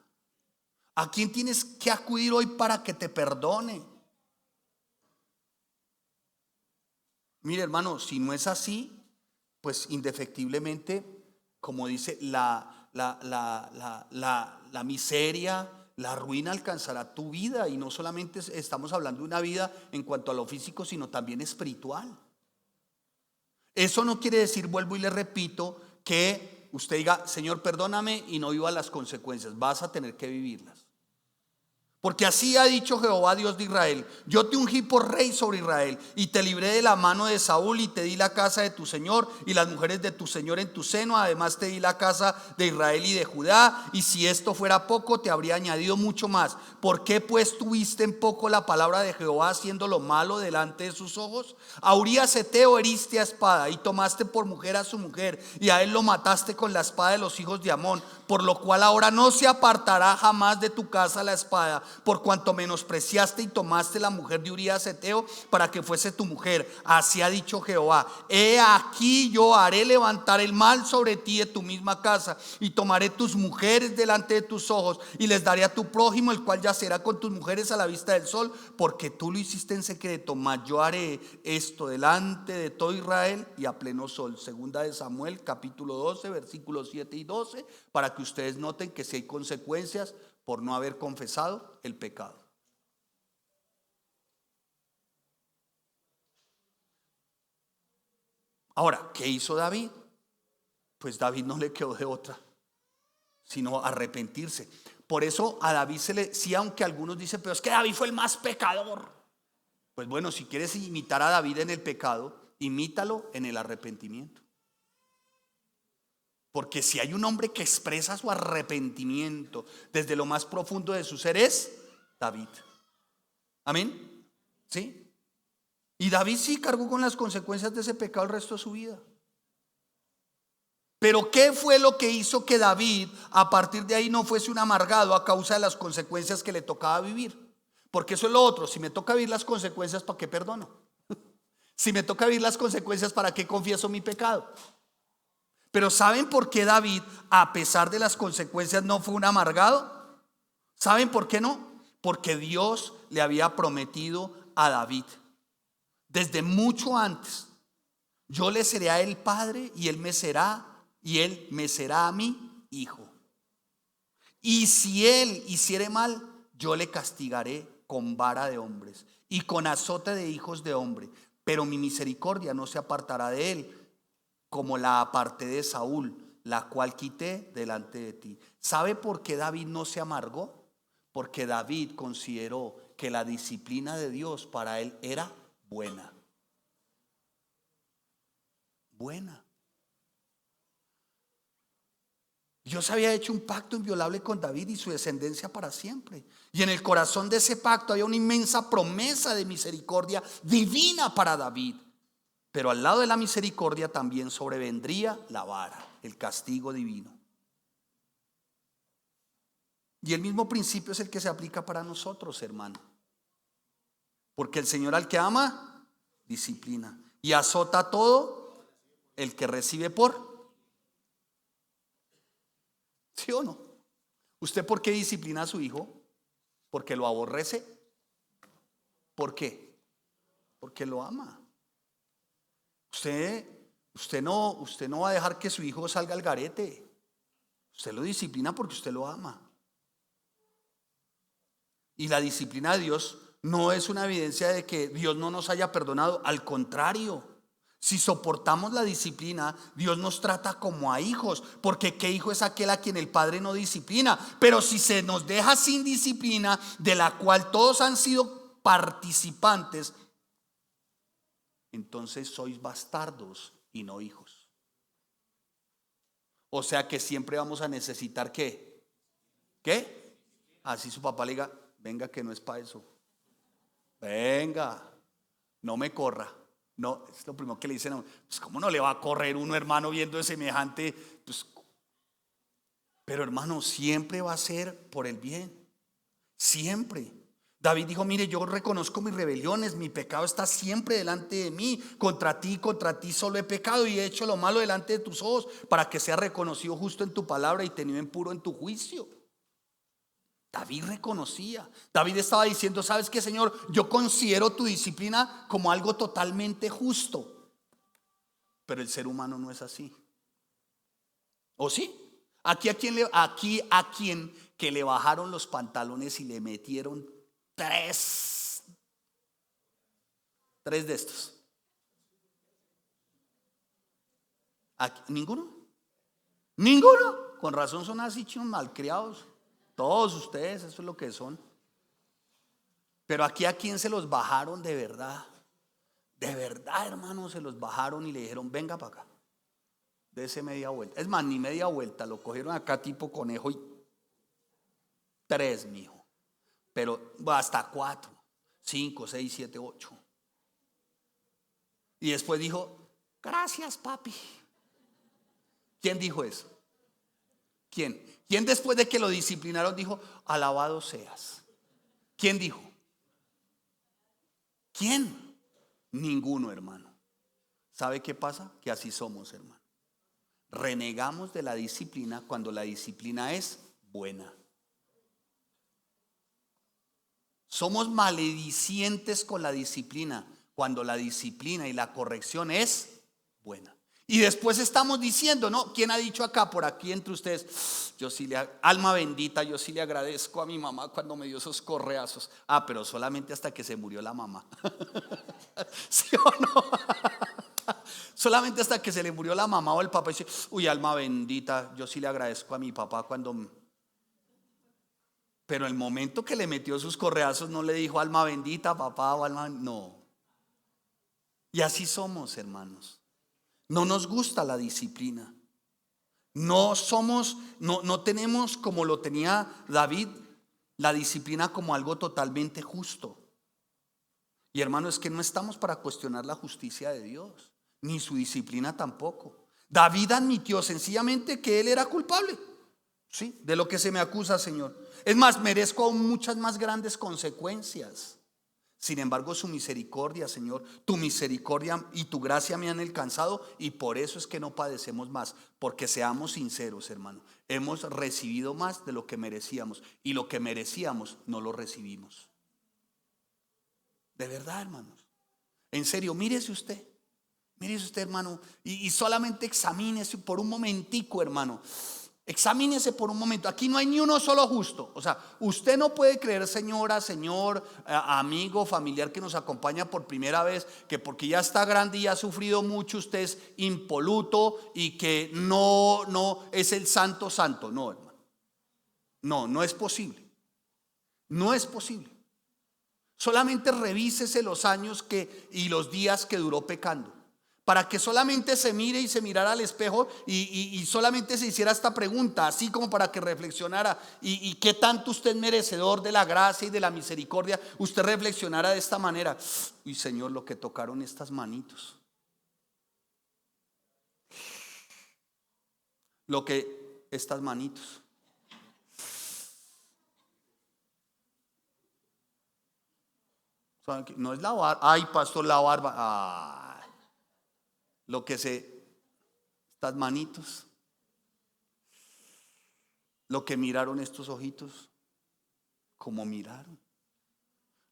¿A quién tienes que acudir hoy para que te perdone? Mire, hermano, si no es así, pues indefectiblemente, como dice, la miseria, la ruina alcanzará tu vida. Y no solamente estamos hablando de una vida en cuanto a lo físico, sino también espiritual. Eso no quiere decir, vuelvo y le repito, que usted diga, Señor, perdóname y no viva las consecuencias. Vas a tener que vivirlas. Porque así ha dicho Jehová Dios de Israel: yo te ungí por rey sobre Israel y te libré de la mano de Saúl y te di la casa de tu señor y las mujeres de tu señor en tu seno. Además te di la casa de Israel y de Judá, y si esto fuera poco te habría añadido mucho más. ¿Por qué pues tuviste en poco la palabra de Jehová, haciendo lo malo delante de sus ojos? A Urías Heteo heriste a espada y tomaste por mujer a su mujer, y a él lo mataste con la espada de los hijos de Amón, por lo cual ahora no se apartará jamás de tu casa la espada, por cuanto menospreciaste y tomaste la mujer de Urías Heteo para que fuese tu mujer. Así ha dicho Jehová: he aquí yo haré levantar el mal sobre ti de tu misma casa, y tomaré tus mujeres delante de tus ojos, y les daré a tu prójimo, el cual yacerá con tus mujeres a la vista del sol, porque tú lo hiciste en secreto, mas yo haré esto delante de todo Israel y a pleno sol. Segunda de Samuel capítulo 12 versículos 7 y 12, para que ustedes noten que si hay consecuencias por no haber confesado el pecado. Ahora, ¿qué hizo David? Pues David no le quedó de otra sino arrepentirse. Por eso a David se le, sí, aunque algunos dicen, pero es que David fue el más pecador. Pues bueno, si quieres imitar a David en el pecado, imítalo en el arrepentimiento. Porque si hay un hombre que expresa su arrepentimiento desde lo más profundo de su ser, es David. Amén. ¿Sí? Y David sí cargó con las consecuencias de ese pecado el resto de su vida. Pero ¿qué fue lo que hizo que David a partir de ahí no fuese un amargado a causa de las consecuencias que le tocaba vivir? Porque eso es lo otro. Si me toca vivir las consecuencias, ¿para qué perdono? Si me toca vivir las consecuencias, ¿para qué confieso mi pecado? Pero ¿saben por qué David, a pesar de las consecuencias, no fue un amargado? ¿Saben por qué no? Porque Dios le había prometido a David desde mucho antes: yo le seré a él padre y él me será a mí hijo. Y si él hiciere mal, yo le castigaré con vara de hombres y con azote de hijos de hombre, pero mi misericordia no se apartará de él, como la aparté de Saúl, la cual quité delante de ti. ¿Sabe por qué David no se amargó? Porque David consideró que la disciplina de Dios para él era buena. Buena. Dios había hecho un pacto inviolable con David y su descendencia para siempre. Y en el corazón de ese pacto había una inmensa promesa de misericordia divina para David. Pero al lado de la misericordia también sobrevendría la vara, el castigo divino. Y el mismo principio es el que se aplica para nosotros, hermano. Porque el Señor al que ama, disciplina. Y azota a todo el que recibe por. ¿Sí o no? ¿Usted por qué disciplina a su hijo? ¿Porque lo aborrece? ¿Por qué? Porque lo ama. Usted no va a dejar que su hijo salga al garete. Usted lo disciplina porque usted lo ama. Y la disciplina de Dios no es una evidencia de que Dios no nos haya perdonado. Al contrario, si soportamos la disciplina, Dios nos trata como a hijos. Porque ¿qué hijo es aquel a quien el padre no disciplina? Pero si se nos deja sin disciplina, de la cual todos han sido participantes, entonces sois bastardos y no hijos. O sea que siempre vamos a necesitar ¿qué? ¿Qué? Así su papá le diga: venga, que no es para eso. Venga, no me corra. No, es lo primero que le dicen. Pues ¿cómo no le va a correr uno, hermano, viendo de semejante? Pues, pero hermano, siempre va a ser por el bien. Siempre. David dijo: mire, yo reconozco mis rebeliones, mi pecado está siempre delante de mí. Contra ti solo he pecado y he hecho lo malo delante de tus ojos, para que sea reconocido justo en tu palabra y tenido en puro en tu juicio. David reconocía. David estaba diciendo: ¿sabes qué, Señor? Yo considero tu disciplina como algo totalmente justo. Pero el ser humano no es así. ¿O sí? Aquí a quien que le bajaron los pantalones y le metieron tres de estos. ¿Ninguno? ¿Ninguno? Con razón son así chinos malcriados. Todos ustedes, eso es lo que son. Pero aquí a quién se los bajaron de verdad. De verdad, hermano, se los bajaron y le dijeron, venga para acá. Dese media vuelta. Es más, ni media vuelta, lo cogieron acá tipo conejo y 3, mijo. Pero hasta 4, 5, 6, 7, 8. Y después dijo, gracias, papi. ¿Quién dijo eso? ¿Quién? ¿Quién después de que lo disciplinaron dijo, alabado seas? ¿Quién dijo? ¿Quién? Ninguno, hermano. ¿Sabe qué pasa? Que así somos, hermano. Renegamos de la disciplina cuando la disciplina es buena. Somos maledicientes con la disciplina cuando la disciplina y la corrección es buena. Y después estamos diciendo, ¿no? ¿Quién ha dicho acá, por aquí entre ustedes? Alma bendita, yo sí le agradezco a mi mamá cuando me dio esos correazos. Pero solamente hasta que se murió la mamá. ¿Sí o no? Solamente hasta que se le murió la mamá o el papá. Dice, uy, alma bendita, yo sí le agradezco a mi papá cuando... Pero el momento que le metió sus correazos no le dijo alma bendita, papá o alma... No. Y así somos, hermanos. No nos gusta la disciplina. No tenemos como lo tenía David, la disciplina como algo totalmente justo. Y hermano, es que no estamos para cuestionar la justicia de Dios, ni su disciplina tampoco. David admitió sencillamente que él era culpable. Sí, de lo que se me acusa, Señor. Es más, merezco aún muchas más grandes consecuencias. Sin embargo, su misericordia, Señor, tu misericordia y tu gracia me han alcanzado y por eso es que no padecemos más. Porque seamos sinceros, hermano, hemos recibido más de lo que merecíamos y lo que merecíamos no lo recibimos. De verdad, hermanos. En serio, mírese usted, hermano, y solamente examínese por un momentico, hermano. Examínese por un momento. Aquí no hay ni uno solo justo. O sea, usted no puede creer, señora, señor, amigo, familiar que nos acompaña por primera vez, que porque ya está grande y ha sufrido mucho, usted es impoluto y que no es el santo. No, hermano. No es posible. No es posible. Solamente revísese los años y los días que duró pecando. Para que solamente se mire y se mirara al espejo y solamente se hiciera esta pregunta, así como para que reflexionara. Y qué tanto usted es merecedor de la gracia y de la misericordia. Usted reflexionara de esta manera. Uy, Señor, lo que tocaron estas manitos. Estas manitos. No es la barba. Ay, pastor, la barba. Estas manitos, lo que miraron estos ojitos, cómo miraron,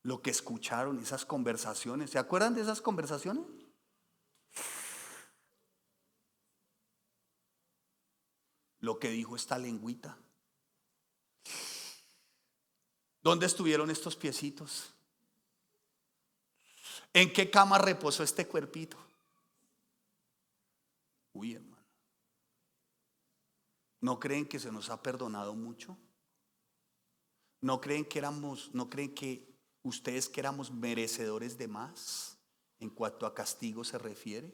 lo que escucharon, esas conversaciones. ¿Se acuerdan de esas conversaciones? Lo que dijo esta lengüita. ¿Dónde estuvieron estos piecitos? ¿En qué cama reposó este cuerpito? Uy, hermano. ¿No creen que se nos ha perdonado mucho? ¿No creen que ustedes que éramos merecedores de más en cuanto a castigo se refiere?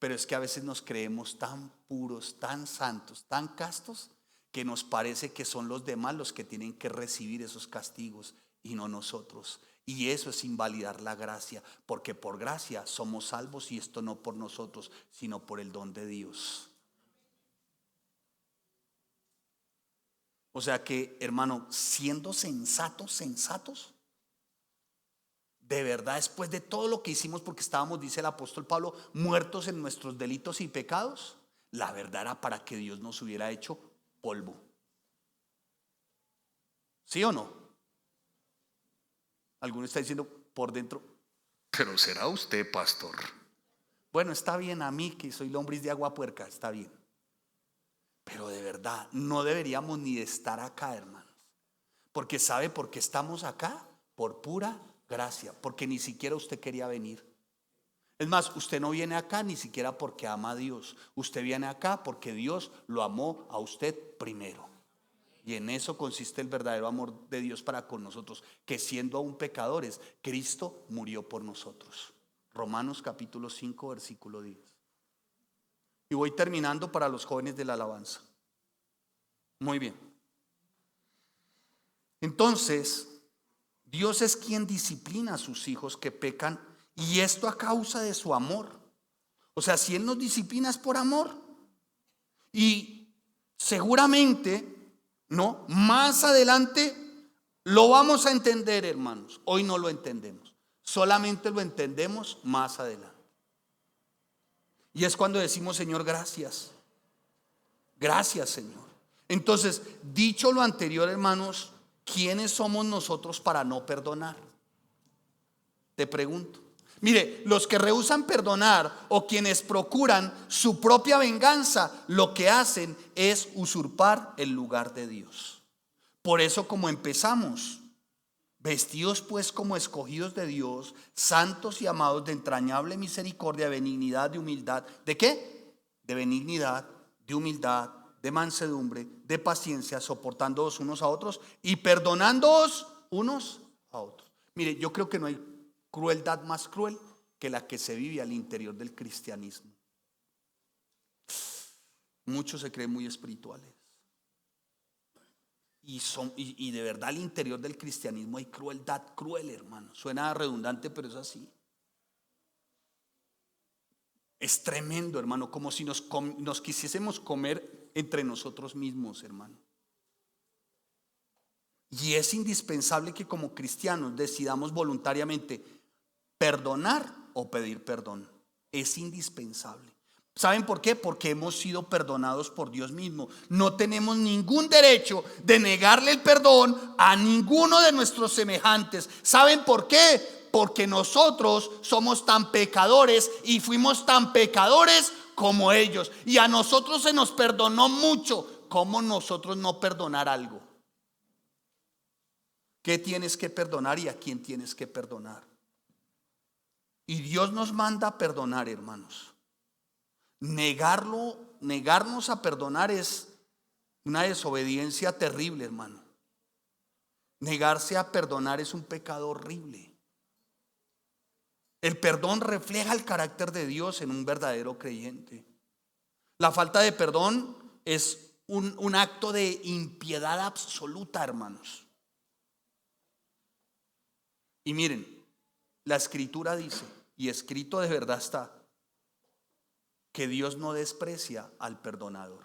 Pero es que a veces nos creemos tan puros, tan santos, tan castos, que nos parece que son los demás los que tienen que recibir esos castigos y no nosotros. Y eso es invalidar la gracia, porque por gracia somos salvos y esto no por nosotros, sino por el don de Dios. O sea que, hermano, siendo sensatos, de verdad, después de todo lo que hicimos, porque estábamos, dice el apóstol Pablo, muertos en nuestros delitos y pecados, la verdad era para que Dios nos hubiera hecho polvo. ¿Sí o no? Alguno está diciendo por dentro, pero será usted, pastor. Bueno, está bien, a mí que soy lombriz de agua puerca, está bien. Pero de verdad, no deberíamos ni de estar acá, hermanos. Porque ¿sabe por qué estamos acá? Por pura gracia, porque ni siquiera usted quería venir. Es más, usted no viene acá ni siquiera porque ama a Dios. Usted viene acá porque Dios lo amó a usted primero. Y en eso consiste el verdadero amor de Dios para con nosotros, que siendo aún pecadores, Cristo murió por nosotros. Romanos capítulo 5, versículo 10. Y voy terminando para los jóvenes de la alabanza. Muy bien. Entonces, Dios es quien disciplina a sus hijos que pecan, y esto a causa de su amor. O sea, si Él nos disciplina es por amor. Y seguramente, ¿no? Más adelante lo vamos a entender, hermanos. Hoy no lo entendemos. Solamente lo entendemos más adelante. Y es cuando decimos, Señor, gracias. Gracias, Señor. Entonces, dicho lo anterior, hermanos, ¿quiénes somos nosotros para no perdonar? Te pregunto. Mire, los que rehúsan perdonar o quienes procuran su propia venganza, lo que hacen es usurpar el lugar de Dios. Por eso, como empezamos, vestidos pues como escogidos de Dios, santos y amados de entrañable misericordia, benignidad, de humildad. ¿De qué? De benignidad, de humildad, de mansedumbre, de paciencia, soportándoos unos a otros y perdonándoos unos a otros. Mire, yo creo que no hay crueldad más cruel que la que se vive al interior del cristianismo. Muchos se creen muy espirituales. Y de verdad al interior del cristianismo hay crueldad cruel, hermano. Suena redundante, pero es así. Es tremendo, hermano, como si nos quisiésemos comer entre nosotros mismos, hermano. Y es indispensable que como cristianos decidamos voluntariamente perdonar o pedir perdón. Es indispensable. ¿Saben por qué? Porque hemos sido perdonados por Dios mismo. No tenemos ningún derecho de negarle el perdón a ninguno de nuestros semejantes. ¿Saben por qué? Porque nosotros somos tan pecadores y fuimos tan pecadores como ellos. Y a nosotros se nos perdonó mucho. ¿Cómo nosotros no perdonar algo? ¿Qué tienes que perdonar y a quién tienes que perdonar? Y Dios nos manda a perdonar, hermanos. Negarnos a perdonar es una desobediencia terrible, hermano. Negarse a perdonar es un pecado horrible. El perdón refleja el carácter de Dios en un verdadero creyente. La falta de perdón es un acto de impiedad absoluta, hermanos. Y miren, la escritura dice, y escrito de verdad está, que Dios no desprecia al perdonador.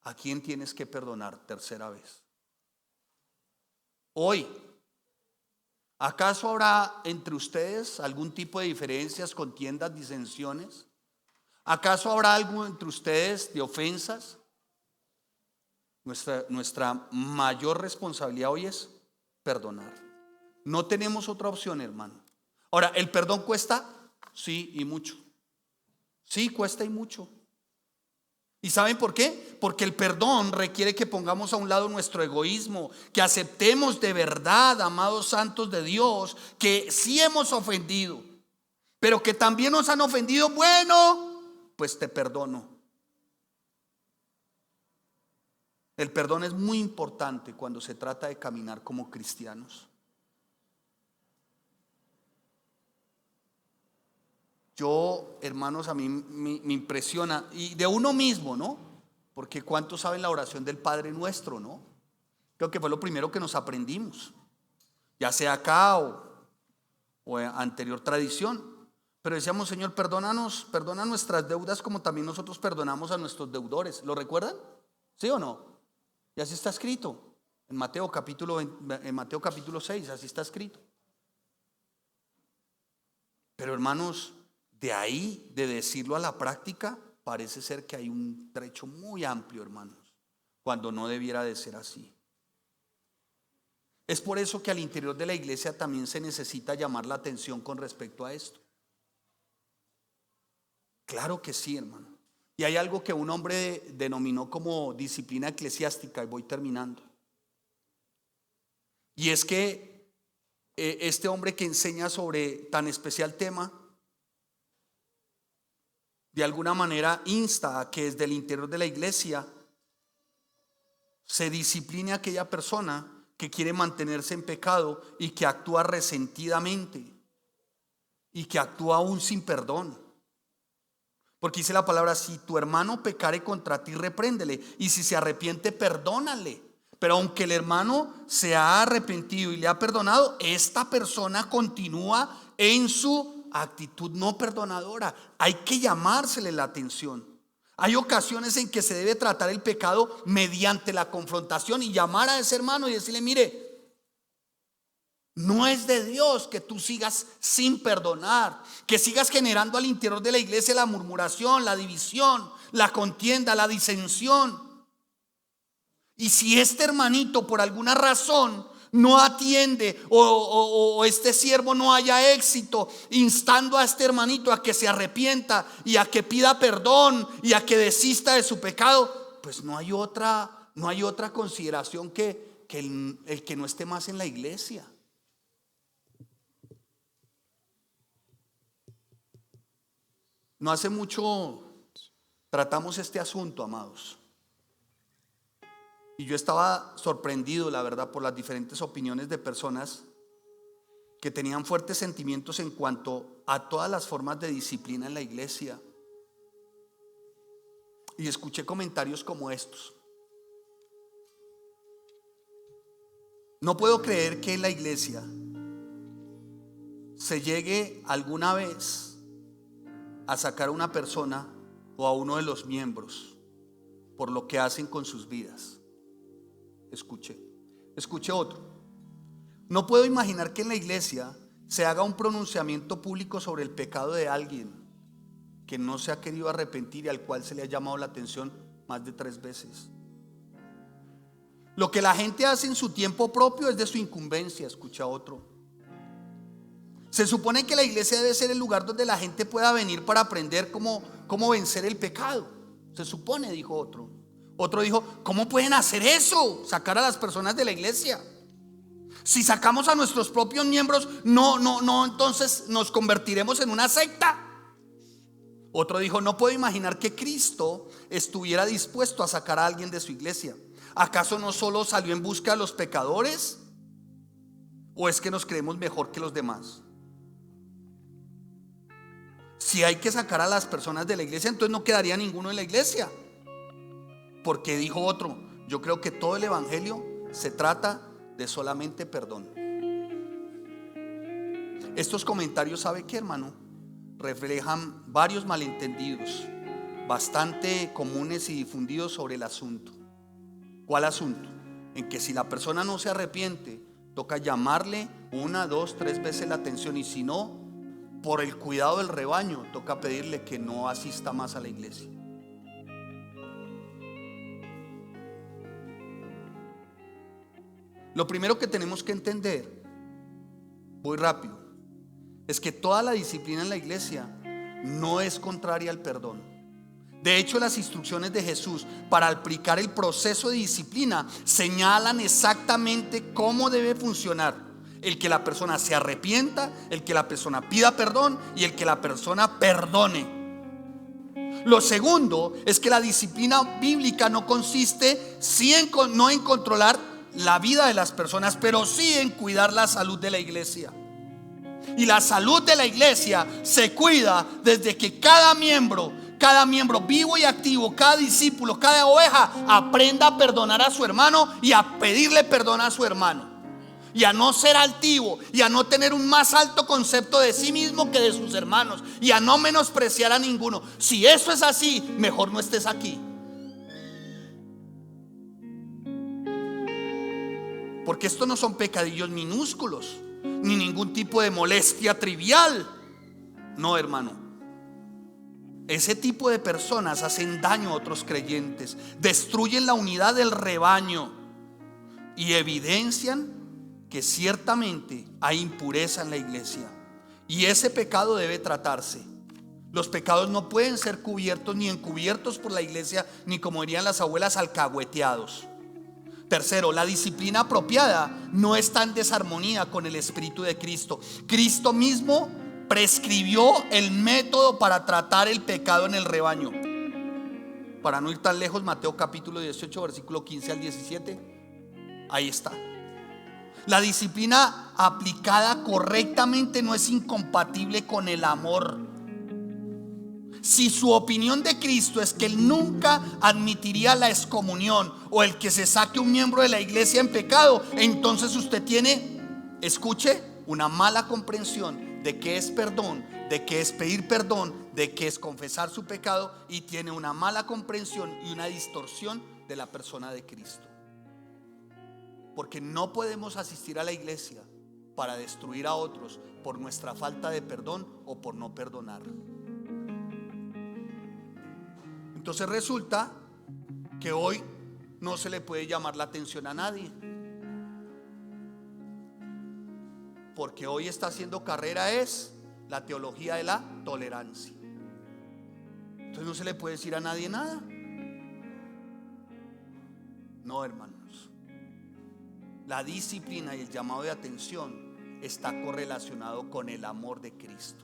¿A quién tienes que perdonar tercera vez? Hoy, ¿acaso habrá entre ustedes algún tipo de diferencias, contiendas, disensiones? ¿Acaso habrá algo entre ustedes de ofensas? Nuestra mayor responsabilidad hoy es perdonar. No tenemos otra opción, hermano. Ahora, ¿el perdón cuesta? Sí, y mucho. Sí, cuesta y mucho. ¿Y saben por qué? Porque el perdón requiere que pongamos a un lado nuestro egoísmo, que aceptemos de verdad, amados santos de Dios, que sí hemos ofendido, pero que también nos han ofendido. Bueno, pues te perdono. El perdón es muy importante cuando se trata de caminar como cristianos. Yo, hermanos, a mí me impresiona, y de uno mismo, ¿no? Porque ¿cuántos saben la oración del Padre Nuestro, no? Creo que fue lo primero que nos aprendimos, ya sea acá o anterior tradición. Pero decíamos, Señor, perdona nuestras deudas como también nosotros perdonamos a nuestros deudores. ¿Lo recuerdan? ¿Sí o no? Y así está escrito en Mateo capítulo 6, así está escrito. Pero hermanos, de ahí, de decirlo a la práctica, parece ser que hay un trecho muy amplio, hermanos, cuando no debiera de ser así. Es por eso que al interior de la iglesia también se necesita llamar la atención con respecto a esto. Claro que sí, hermano. Y hay algo que un hombre denominó como disciplina eclesiástica, y voy terminando. Y es que este hombre que enseña sobre tan especial tema, de alguna manera insta a que desde el interior de la iglesia se discipline a aquella persona que quiere mantenerse en pecado y que actúa resentidamente y que actúa aún sin perdón. Porque dice la palabra: si tu hermano pecare contra ti, repréndele, y si se arrepiente, perdónale. Pero aunque el hermano se ha arrepentido y le ha perdonado, esta persona continúa en su actitud no perdonadora. Hay que llamársele la atención. Hay ocasiones en que se debe tratar el pecado mediante la confrontación y llamar a ese hermano y decirle: mire, no es de Dios que tú sigas sin perdonar, que sigas generando al interior de la iglesia la murmuración, la división, la contienda, la disensión. Y si este hermanito por alguna razón no atiende o este siervo no haya éxito instando a este hermanito a que se arrepienta y a que pida perdón y a que desista de su pecado, pues no hay otra consideración que el que no esté más en la iglesia. No hace mucho tratamos este asunto, amados. Y yo estaba sorprendido, la verdad, por las diferentes opiniones de personas que tenían fuertes sentimientos en cuanto a todas las formas de disciplina en la iglesia. Y escuché comentarios como estos: no puedo creer que en la iglesia se llegue alguna vez a sacar a una persona o a uno de los miembros por lo que hacen con sus vidas. Escuché otro: no puedo imaginar que en la iglesia se haga un pronunciamiento público sobre el pecado de alguien que no se ha querido arrepentir y al cual se le ha llamado la atención más de 3 veces. Lo que la gente hace en su tiempo propio es de su incumbencia. Escucha otro: se supone que la iglesia debe ser el lugar donde la gente pueda venir para aprender cómo vencer el pecado. Se supone, dijo otro. Otro dijo: ¿cómo pueden hacer eso? Sacar a las personas de la iglesia. Si sacamos a nuestros propios miembros, no, entonces nos convertiremos en una secta. Otro dijo: no puedo imaginar que Cristo estuviera dispuesto a sacar a alguien de su iglesia. ¿Acaso no solo salió en busca de los pecadores? ¿O es que nos creemos mejor que los demás? Si hay que sacar a las personas de la iglesia, entonces no quedaría ninguno en la iglesia. Porque dijo otro: yo creo que todo el evangelio se trata de solamente perdón. Estos comentarios, ¿sabe qué, hermano? Reflejan varios malentendidos bastante comunes y difundidos sobre el asunto. ¿Cuál asunto? En que si la persona no se arrepiente, toca llamarle 1, 2, 3 veces la atención, y si no, por el cuidado del rebaño, toca pedirle que no asista más a la iglesia. Lo primero que tenemos que entender, voy rápido, es que toda la disciplina en la iglesia no es contraria al perdón. De hecho, las instrucciones de Jesús para aplicar el proceso de disciplina señalan exactamente cómo debe funcionar: el que la persona se arrepienta, el que la persona pida perdón y el que la persona perdone. Lo segundo es que la disciplina bíblica no consiste no en controlar la vida de las personas, pero sí en cuidar la salud de la iglesia. Y la salud de la iglesia se cuida desde que cada miembro vivo y activo, cada discípulo, cada oveja, aprenda a perdonar a su hermano y a pedirle perdón a su hermano, y a no ser altivo, y a no tener un más alto concepto de sí mismo que de sus hermanos, y a no menospreciar a ninguno. Si eso es así, mejor no estés aquí. Porque esto no son pecadillos minúsculos, ni ningún tipo de molestia trivial. No, hermano. Ese tipo de personas hacen daño a otros creyentes, destruyen la unidad del rebaño y evidencian que ciertamente hay impureza en la iglesia. Y ese pecado debe tratarse. Los pecados no pueden ser cubiertos ni encubiertos por la iglesia, ni, como dirían las abuelas, alcahueteados. Tercero, la disciplina apropiada no está en desarmonía con el Espíritu de Cristo. Cristo mismo prescribió el método para tratar el pecado en el rebaño. Para no ir tan lejos, Mateo capítulo 18, versículo 15 al 17. Ahí está. La disciplina aplicada correctamente no es incompatible con el amor. Si su opinión de Cristo es que Él nunca admitiría la excomunión o el que se saque un miembro de la iglesia en pecado, entonces usted tiene, escuche, una mala comprensión de qué es perdón, de qué es pedir perdón, de qué es confesar su pecado, y tiene una mala comprensión y una distorsión de la persona de Cristo. Porque no podemos asistir a la iglesia para destruir a otros por nuestra falta de perdón o por no perdonar. Entonces resulta que hoy no se le puede llamar la atención a nadie, porque hoy está haciendo carrera es la teología de la tolerancia. Entonces no se le puede decir a nadie nada. No, hermanos, la disciplina y el llamado de atención está correlacionado con el amor de Cristo.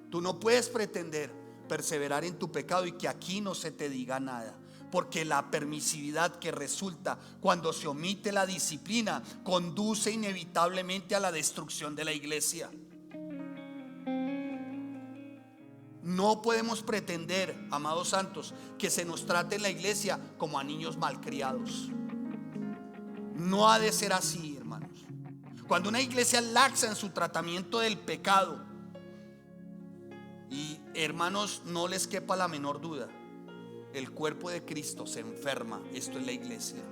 Tú no puedes pretender perseverar en tu pecado y que aquí no se te diga nada, porque la permisividad que resulta cuando se omite la disciplina conduce inevitablemente a la destrucción de la iglesia. No podemos pretender, amados santos, que se nos trate en la iglesia como a niños malcriados. No ha de ser así, hermanos. Cuando una iglesia laxa en su tratamiento del pecado, y hermanos, no les quepa la menor duda, el cuerpo de Cristo se enferma. Esto es la iglesia.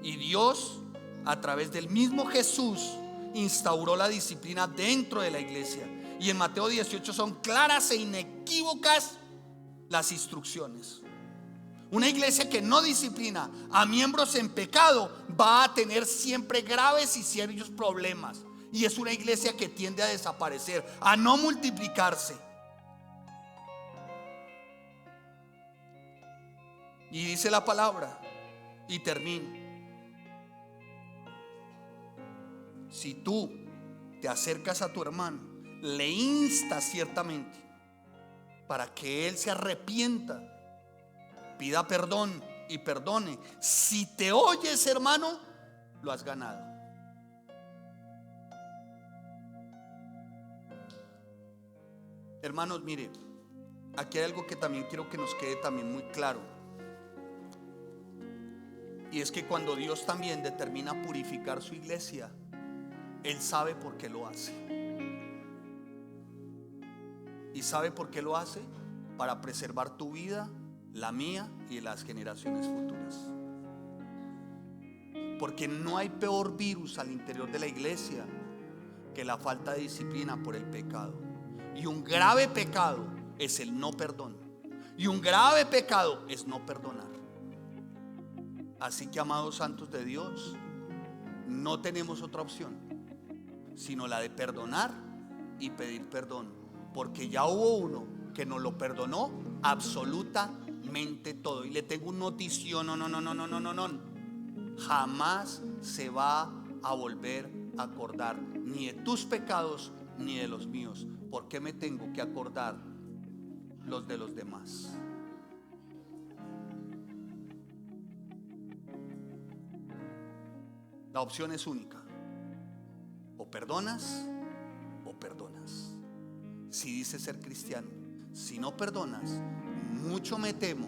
Y Dios, a través del mismo Jesús, instauró la disciplina dentro de la iglesia. Y en Mateo 18 son claras e inequívocas las instrucciones. Una iglesia que no disciplina a miembros en pecado va a tener siempre graves y serios problemas. Y es una iglesia que tiende a desaparecer, a no multiplicarse. Y dice la palabra, y termino: si tú te acercas a tu hermano, le instas ciertamente para que él se arrepienta, pida perdón y perdone. Si te oyes, hermano, lo has ganado. Hermanos, mire, aquí hay algo que también quiero que nos quede también muy claro. Y es que cuando Dios también determina purificar su iglesia, Él sabe por qué lo hace. ¿Y sabe por qué lo hace? Para preservar tu vida, la mía y las generaciones futuras. Porque no hay peor virus al interior de la iglesia que la falta de disciplina por el pecado. Y un grave pecado es el no perdón. Y un grave pecado es no perdonar. Así que, amados santos de Dios, no tenemos otra opción sino la de perdonar y pedir perdón, porque ya hubo uno que nos lo perdonó absolutamente todo. Y le tengo una notición: no. Jamás se va a volver a acordar ni de tus pecados ni de los míos. ¿Por qué me tengo que acordar los de los demás? La opción es única: o perdonas o perdonas. Si dices ser cristiano, si no perdonas, mucho me temo,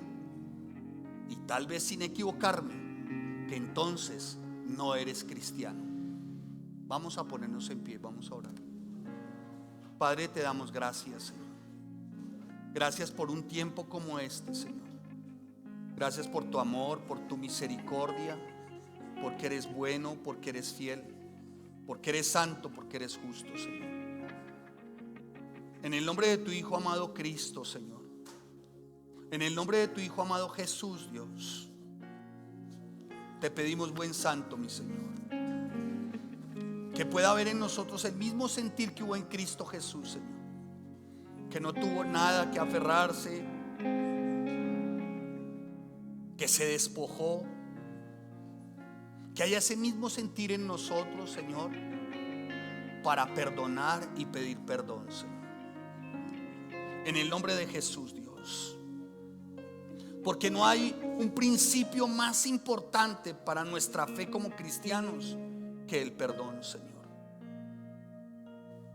y tal vez sin equivocarme, que entonces no eres cristiano. Vamos a ponernos en pie, vamos a orar. Padre, te damos gracias, Señor. Gracias por un tiempo como este, Señor. Gracias por tu amor, por tu misericordia, porque eres bueno, porque eres fiel, porque eres santo, porque eres justo, Señor. En el nombre de tu Hijo amado Cristo, Señor, en el nombre de tu Hijo amado Jesús, Dios, te pedimos, buen santo, mi Señor, que pueda haber en nosotros el mismo sentir que hubo en Cristo Jesús, Señor, que no tuvo nada que aferrarse, que se despojó, que haya ese mismo sentir en nosotros, Señor, para perdonar y pedir perdón, Señor. En el nombre de Jesús, Dios. Porque no hay un principio más importante para nuestra fe como cristianos que el perdón, Señor.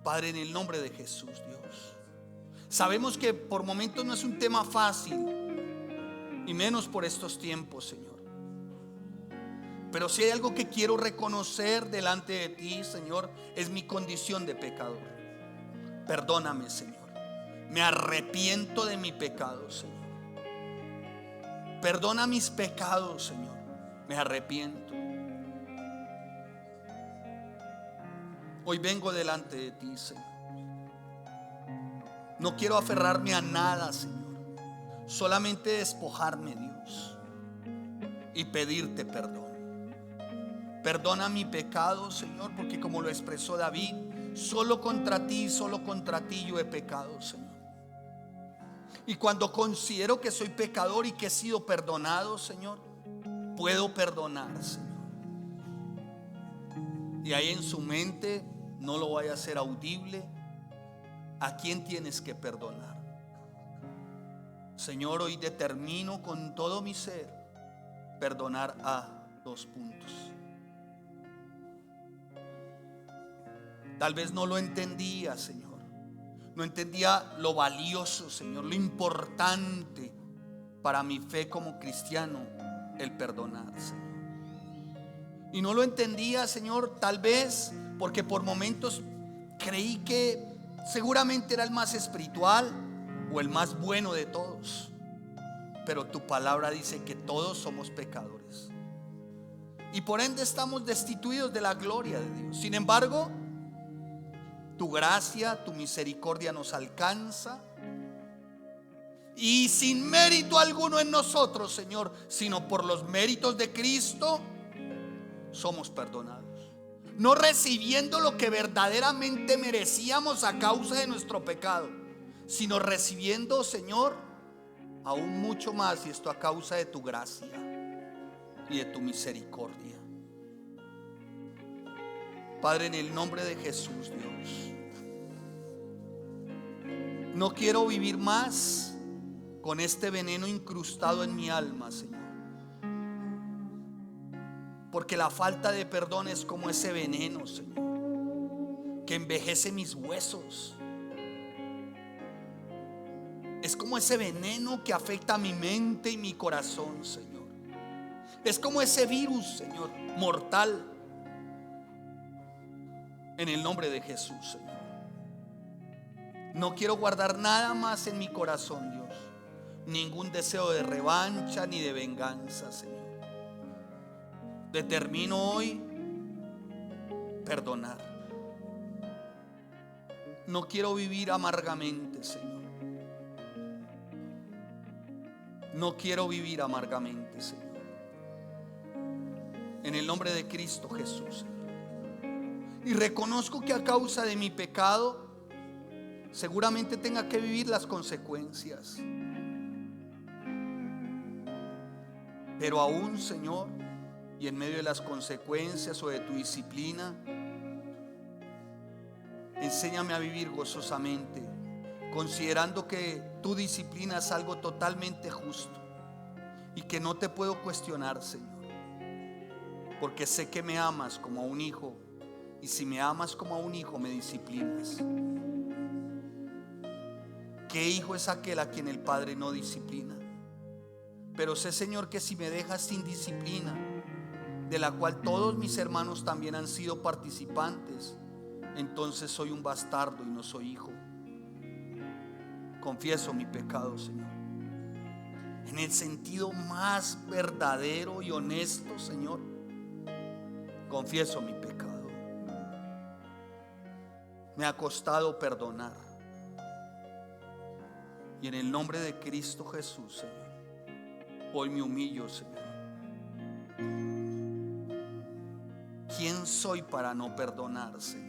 Padre, en el nombre de Jesús, Dios. Sabemos que por momentos no es un tema fácil, y menos por estos tiempos, Señor. Pero si hay algo que quiero reconocer delante de ti, Señor, es mi condición de pecador. Perdóname, Señor. Me arrepiento de mi pecado, Señor. Perdona mis pecados, Señor. Me arrepiento. Hoy vengo delante de ti, Señor. No quiero aferrarme a nada, Señor. Solamente despojarme, Dios, y pedirte perdón. Perdona mi pecado, Señor, porque como lo expresó David, solo contra ti yo he pecado, Señor. Y cuando considero que soy pecador y que he sido perdonado, Señor, puedo perdonar, Señor. Y ahí en su mente, no lo vaya a hacer audible, ¿a quién tienes que perdonar? Señor, hoy determino con todo mi ser perdonar a 2 puntos. Tal vez no lo entendía, Señor. No entendía lo valioso, Señor, lo importante para mi fe como cristiano, el perdonar, Señor. Y no lo entendía, Señor, tal vez porque por momentos creí que seguramente era el más espiritual o el más bueno de todos. Pero tu palabra dice que todos somos pecadores y por ende estamos destituidos de la gloria de Dios. Sin embargo, tu gracia, tu misericordia nos alcanza, y sin mérito alguno en nosotros, Señor, sino por los méritos de Cristo, somos perdonados. No recibiendo lo que verdaderamente merecíamos a causa de nuestro pecado, sino recibiendo, Señor, aún mucho más, y esto a causa de tu gracia y de tu misericordia. Padre, en el nombre de Jesús, Dios, no quiero vivir más con este veneno incrustado en mi alma, Señor. Porque la falta de perdón es como ese veneno, Señor, que envejece mis huesos. Es como ese veneno que afecta a mi mente y mi corazón, Señor. Es como ese virus, Señor, mortal. En el nombre de Jesús, Señor. No quiero guardar nada más en mi corazón, Dios. Ningún deseo de revancha ni de venganza, Señor. Determino hoy perdonar. No quiero vivir amargamente, Señor. No quiero vivir amargamente, Señor. En el nombre de Cristo Jesús, Señor. Y reconozco que a causa de mi pecado seguramente tenga que vivir las consecuencias. Pero aún, Señor, y en medio de las consecuencias o de tu disciplina, enséñame a vivir gozosamente, considerando que tu disciplina es algo totalmente justo y que no te puedo cuestionar, Señor, porque sé que me amas como a un hijo, y si me amas como a un hijo me disciplinas. ¿Qué hijo es aquel a quien el Padre no disciplina? Pero sé, Señor, que si me dejas sin disciplina, de la cual todos mis hermanos también han sido participantes, entonces soy un bastardo y no soy hijo. Confieso mi pecado, Señor, en el sentido más verdadero y honesto, Señor. Confieso mi pecado. Me ha costado perdonar, y en el nombre de Cristo Jesús, Señor, hoy me humillo, Señor. ¿Quién soy para no perdonar, Señor?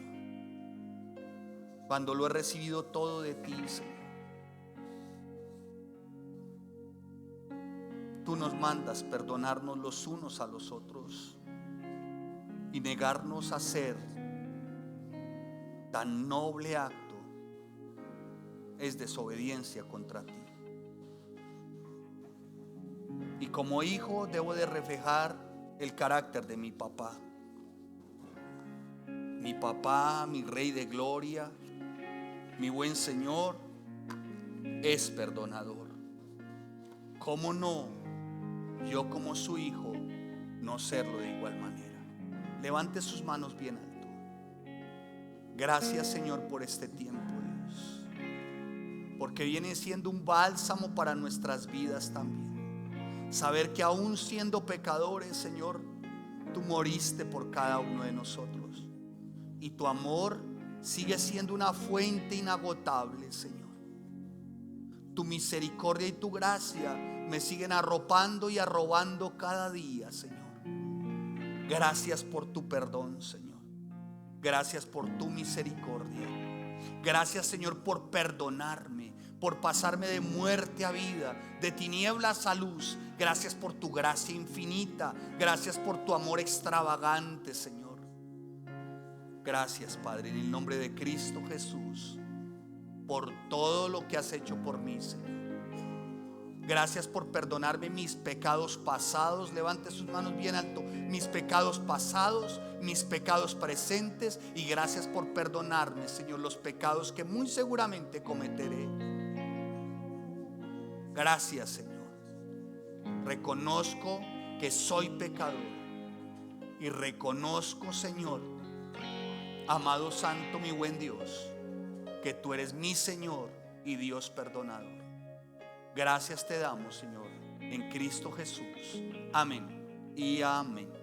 Cuando lo he recibido todo de ti, Señor. tú nos mandas perdonarnos los unos a los otros y negarnos a hacer tan noble acto es desobediencia contra ti. Y como hijo debo de reflejar el carácter de mi papá. Mi papá, mi Rey de gloria, mi buen Señor, es perdonador. ¿Cómo no yo como su hijo no serlo de igual manera? Levante sus manos bien alto. Gracias, Señor, por este tiempo, Dios, porque viene siendo un bálsamo para nuestras vidas también. Saber que aún siendo pecadores, Señor, tú moriste por cada uno de nosotros y tu amor sigue siendo una fuente inagotable, Señor. Tu misericordia y tu gracia me siguen arropando y arrobando cada día, Señor. Gracias por tu perdón, Señor. Gracias por tu misericordia. Gracias, Señor, por perdonarme, por pasarme de muerte a vida, de tinieblas a luz. Gracias por tu gracia infinita. Gracias por tu amor extravagante, Señor. Gracias, Padre, en el nombre de Cristo Jesús, por todo lo que has hecho por mí, Señor. Gracias por perdonarme mis pecados pasados. Levante sus manos bien alto. Mis pecados pasados, mis pecados presentes. Y gracias por perdonarme, Señor, los pecados que muy seguramente cometeré. Gracias, Señor. Reconozco que soy pecador. Y reconozco, Señor, amado Santo, mi buen Dios, que tú eres mi Señor y Dios perdonador. Gracias te damos, Señor, en Cristo Jesús. Amén y amén.